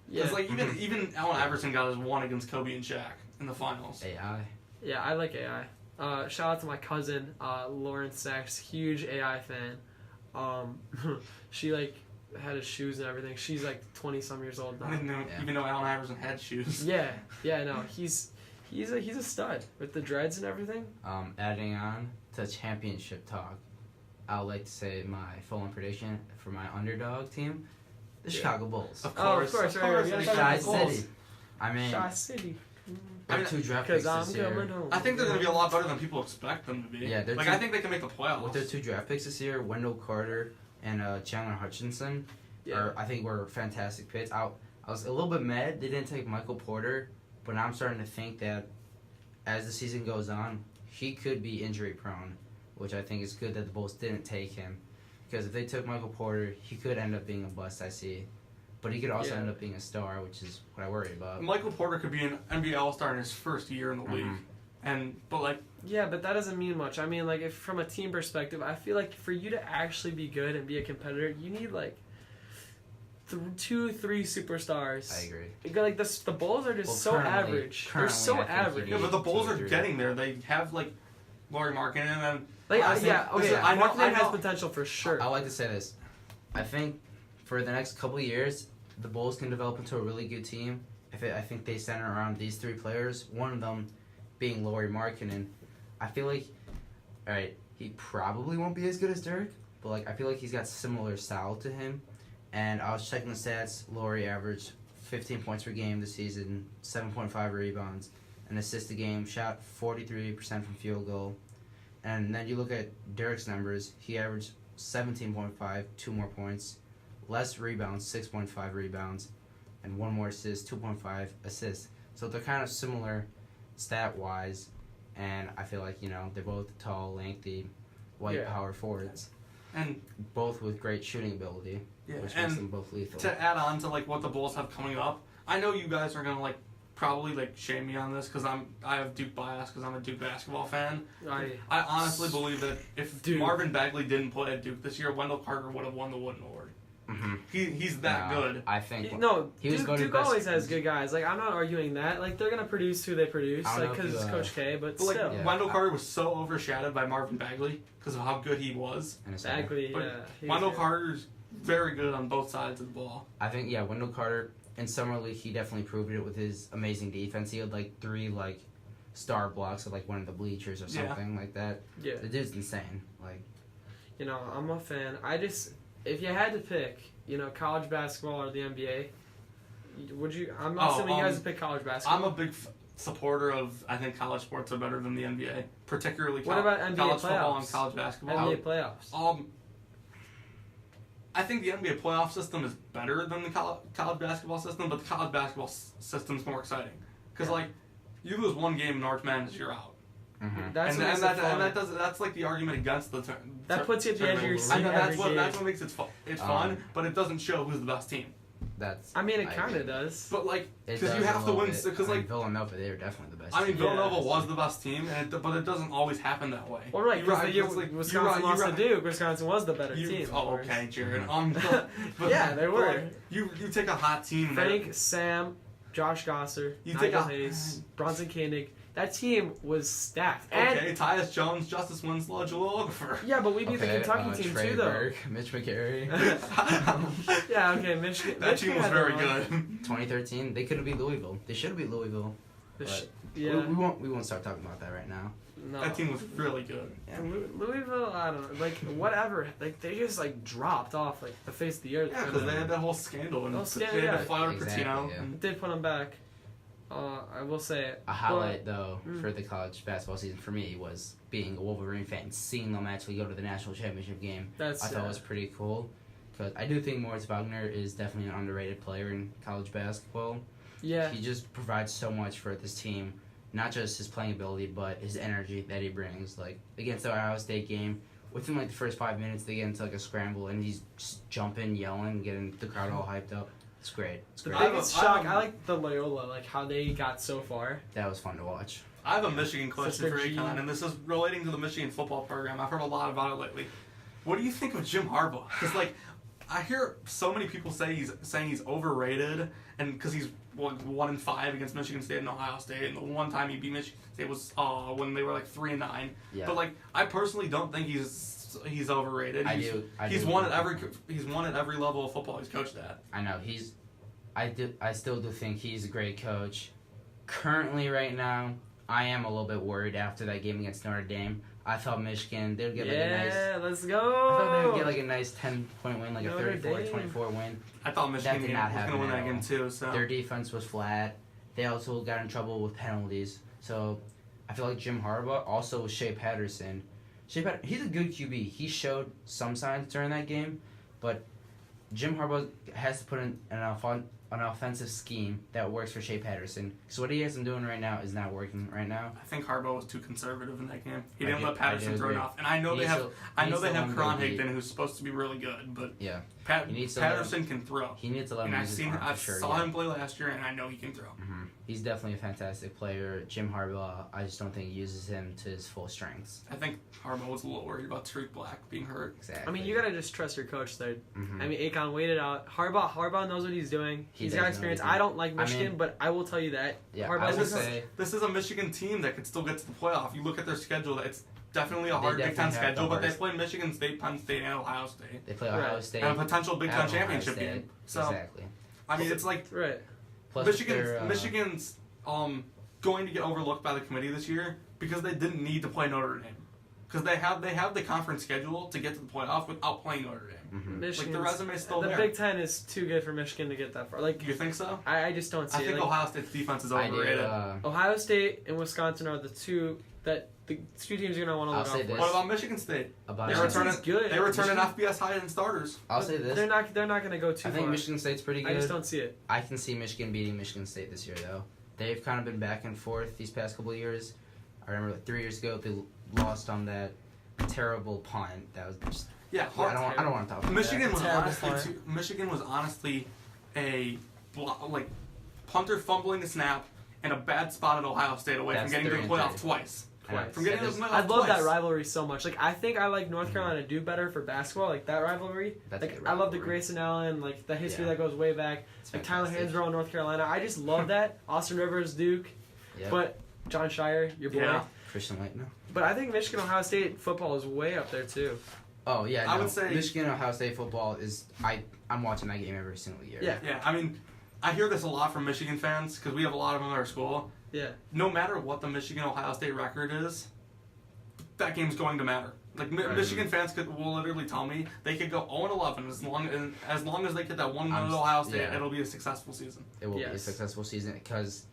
Yeah. Because like even Allen Iverson got his one against Kobe and Shaq in the finals. AI. Yeah, I like AI. Shout out to my cousin, Lauren Sachs, huge AI fan. She like had his shoes and everything. She's like 20 some years old I now. didn't know, Yeah. even know Allen Iverson had shoes. Yeah, no, he's a stud with the dreads and everything. Adding on to championship talk, I would like to say my full-on prediction for my underdog team, the Yeah. Chicago Bulls. Of Oh, of course, course, of right, course. right, the right. Shy Chicago Bulls. City. I mean, Shy City. I with mean, 2 draft Because picks I'm this year. coming home. I think they're going to be a lot better than people expect them to be. Yeah, they're like two- I think they can make the playoffs. With their 2 draft picks this year, Wendell Carter and Chandler Hutchinson, Yeah. I think were fantastic picks. I was a little bit mad they didn't take Michael Porter, but now I'm starting to think that as the season goes on, he could be injury prone, which I think is good that the Bulls didn't take him. Because if they took Michael Porter, he could end up being a bust, I see. But he could also Yeah. end up being a star, which is what I worry about. Michael Porter could be an NBA All-Star in his first year in the league, but like Yeah, but that doesn't mean much. I mean, like, if from a team perspective, I feel like for you to actually be good and be a competitor, you need like 2-3 superstars. I agree. Like the Bulls are just Well, so currently- average. They're currently, so I think you average. yeah, but the Bulls are 2-3. getting there. They have like Laurie Markkinen and Like, honestly, yeah, okay. listen, I know- Markkinen has I know- potential for sure. I like to say this. I think for the next couple of years, the Bulls can develop into a really good team. I think they center around these 3 players, one of them being Laurie Markkinen. I feel like, alright, he probably won't be as good as Dirk, but like I feel like he's got similar style to him. And I was checking the stats. Laurie averaged 15 points per game this season, 7.5 rebounds, an assist a game, shot 43% from field goal. And then you look at Dirk's numbers, he averaged 17.5, 2 more points, less rebounds, 6.5 rebounds, and 1 more assist, 2.5 assists. So they're kind of similar stat-wise, and I feel like, they're both tall, lengthy, white Yeah. power forwards, and both with great shooting ability, yeah, which makes and them both lethal. to add on to like what the Bulls have coming up, I know you guys are gonna like probably like shame me on this because I have Duke bias because I'm a Duke basketball fan. I honestly believe that if Dude. Marvin Bagley didn't play at Duke this year, Wendell Carter would have won the Wooden Award. Mm-hmm. He's that good. I think He was voted Duke best- always has good guys. Like, I'm not arguing that. Like, they're gonna produce who they produce, I don't like, know if because you, it's Coach K. But But like still, Yeah. Wendell Carter was so overshadowed by Marvin Bagley because of how good he was. in a second. Bagley, But yeah. he's Wendell good. Carter's very good on both sides of the ball. I think Wendell Carter in summer league he definitely proved it with his amazing defense. He had like 3 like star blocks at like one of the bleachers or Yeah. something like that. Yeah. The dude's insane. Like I'm a fan. If you had to pick, college basketball or the NBA, would you? I'm not assuming you guys would pick college basketball. I'm a big supporter of. I think college sports are better than the NBA, particularly What about NBA college football and playoffs? college basketball. NBA playoffs. I think the NBA playoff system is better than the college basketball system, but the college basketball system's more exciting because like you lose one game in March Madness, you're out. That's and what makes it fun. that's like the argument against the That puts you at the edge of your tournament. seat I know that's every what game. that's what makes it it's fun, but it doesn't show who's the best team. that's I mean, it I kind agree. of does. But like It because you does a have to little win bit. because I mean, like Villanova, they were definitely the best. I mean team. Villanova Yeah. was the best team, but it doesn't always happen that way. Well, right, You're because the year it's like- you're Wisconsin right, lost you're to right. Duke, Wisconsin was the better team. Oh, of course. okay, Jared. But, Yeah, they but, were. like, you take a hot team. Frank, Sam, Josh Gosser, You take Nigel a- Hayes, Bronson Koenig. That team was stacked. And Okay, Tyus Jones, Justice Winslow, Joel Okafor. yeah, but we beat the Okay, Kentucky team Trey too, though. Burke, Mitch McCary. Yeah, okay, Michigan. That team was very good. 2013, they could have beat Louisville. They should have beat Louisville. But Yeah, we won't start talking about that right now. no. That team was really good. Yeah, Louisville, I don't know, like whatever. Like they just like dropped off like the face of the earth. Yeah, because they had that whole scandal and Oh, scandal, they had yeah. to fire Exactly, Pitino. yeah. and- Did put them back. I will say it. A highlight though Mm. for the college basketball season for me was being a Wolverine fan, seeing them actually go to the national championship game. That's I thought was pretty cool because I do think Moritz Wagner is definitely an underrated player in college basketball. yeah. He just provides so much for this team. not just his playing ability, but his energy that he brings. Like against the Ohio State game, within like the first 5 minutes, they get into like a scramble, and he's just jumping, yelling, getting the crowd all hyped up. It's great. It's The great. biggest shock, I like the Loyola, like how they got so far. That was fun to watch. I have a Michigan question Sister for G. Akon, and this is relating to the Michigan football program. I've heard a lot about it lately. What do you think of Jim Harbaugh? Because like, I hear so many people saying he's overrated, and because he's 1-5 against Michigan State and Ohio State, and the one time he beat Michigan State was when they were like 3-9. Yeah. But like, I personally don't think he's overrated. I He's, do. he's won at every level of football he's coached at. I know I still do think he's a great coach. Currently, right now, I am a little bit worried after that game against Notre Dame. I thought Michigan, they would get like a nice. Yeah, let's I go. thought they would get like a nice 10-point win, like Notre a 34-24 win. I thought Michigan did was not going to happen win at that all. game too. So Their defense was flat. They also got in trouble with penalties. So I feel like Jim Harbaugh, also with Shea Patterson. He's a good QB. He showed some signs during that game, but Jim Harbaugh has to put in an offensive scheme that works for Shea Patterson. So what he has him doing right now is not working right now. I think Harbaugh was too conservative in that game. He I didn't do- let Patterson I do throw agree. enough. And I know He they needs have to- I he know needs they to have let him go deep. Cronhagen, who's supposed to be really good, but Yeah. He needs to let him- Patterson can throw. He needs to let him And use his arm I for sure. saw yeah. him play last year, and I know he can throw. He's definitely a fantastic player. Jim Harbaugh, I just don't think he uses him to his full strengths. I think Harbaugh was a little worried about Tariq Black being hurt. Exactly. I mean, you gotta just trust your coach there. Mhm. I mean, Akon waited out. Harbaugh knows what he's doing. He He's does got know experience. what he's I don't like doing. I Michigan, mean- but I will tell you that Yeah, Harbaugh's I would this, say- is, this is a Michigan team that could still get to the playoff. You look at their schedule; it's definitely a hard They Big Ten definitely have the schedule, but they hardest- play Michigan State, Penn State, and Ohio State, They play Ohio Right. State. and a potential Big at Ten Ohio championship State. game. So Exactly. I mean, it's like right. Plus Michigan's going to get overlooked by the committee this year because they didn't need to play Notre Dame. Because they have the conference schedule to get to the playoff without playing Notre Dame. Michigan's, the resume's still the there. Big Ten is too good for Michigan to get that far. Like, You think so? I just don't see I it. think Like, Ohio State's defense is I do. overrated. Ohio State and Wisconsin are the two teams you're gonna want to I'll look say out this. for. What about Michigan State? About They Michigan return State's good. They return an Michigan- FBS high end starters. I'll say this. They're not gonna go too I think far. Michigan State's pretty good. I just don't see it. I can see Michigan beating Michigan State this year, though. They've kind of been back and forth these past couple of years. I remember like 3 years ago they lost on that terrible punt. That was just. Yeah, I don't want to talk about Michigan that. was Terrible honestly punt. Michigan was honestly a punter fumbling a snap and a bad spot at Ohio State away That's from getting to the 3-3. playoff twice. Twice. From getting to the playoff I love that twice. rivalry so much. Like, I think I like North Carolina do better for basketball. Like that rivalry. That's a Like, good I love the rivalry. Grayson Allen, like the history Yeah. that goes way back. It's Like Tyler fantastic. Hansbrough, North Carolina. I just love that. Austin Rivers, Duke. Yep. But John Shire, your boy. Yeah. Christian Leitner. But I think Michigan Ohio State football is way up there too. Oh yeah, I no. would say- Michigan Ohio State football is I'm watching that game every single year. Yeah. Yeah, I mean, I hear this a lot from Michigan fans because we have a lot of them at our school. Yeah. No matter what the Michigan Ohio State record is, that game's going to matter. Like Right. Michigan fans will literally tell me they could go 0-11 as long as they get that one win I'm at s- Ohio State, yeah. it'll be a successful season. It will be a Yes. successful season because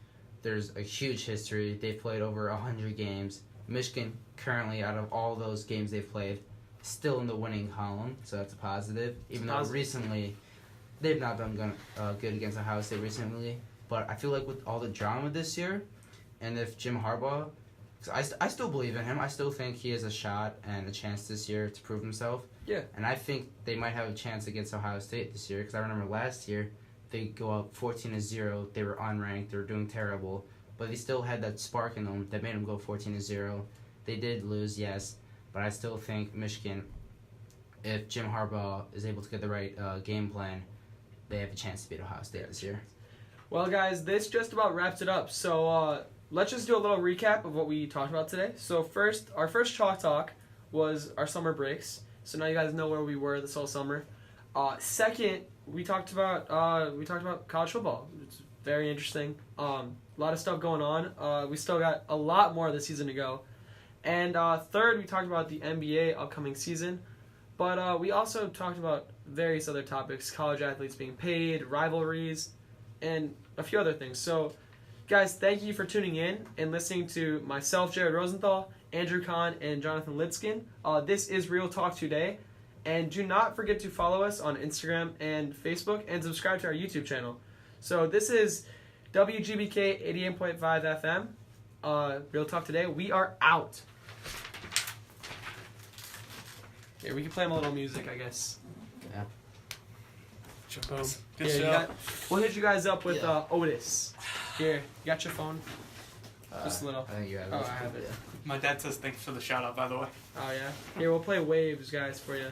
there's a huge history. They've played over 100 games. Michigan currently, out of all those games they've played, still in the winning column, so that's a positive. Even though Positive. recently they've not done good against Ohio State recently, but I feel like with all the drama this year, and if Jim Harbaugh, 'cause I still believe in him. I still think he has a shot and a chance this year to prove himself. Yeah. And I think they might have a chance against Ohio State this year because I remember last year they go up 14-0. They were unranked. They were doing terrible, but they still had that spark in them that made them go 14-0. They did lose, yes, but I still think Michigan, if Jim Harbaugh is able to get the right game plan, they have a chance to beat Ohio State this year. Well, guys, this just about wraps it up. So let's just do a little recap of what we talked about today. So our first Chalk Talk was our summer breaks. So now you guys know where we were this whole summer. Second, we talked about college football. It's very interesting. A lot of stuff going on. We still got a lot more of the season to go. And third, we talked about the NBA upcoming season. But we also talked about various other topics, college athletes being paid, rivalries, and a few other things. So, guys, thank you for tuning in and listening to myself, Jared Rosenthal, Andrew Kahn, and Jonathan Litzkin. This is Real Talk Today. And do not forget to follow us on Instagram and Facebook and subscribe to our YouTube channel. So this is WGBK 88.5 FM. Real Talk Today. We are out. Here, we can play them a little music, I guess. Yeah. Boom. Good Here, show. we'll hit you guys up with Yeah. Otis. Here, you got your phone? Just a little. I think you have Oh, it. I have it. My dad says thanks for the shout out, by the way. Oh, yeah. Here, we'll play Waves, guys, for you.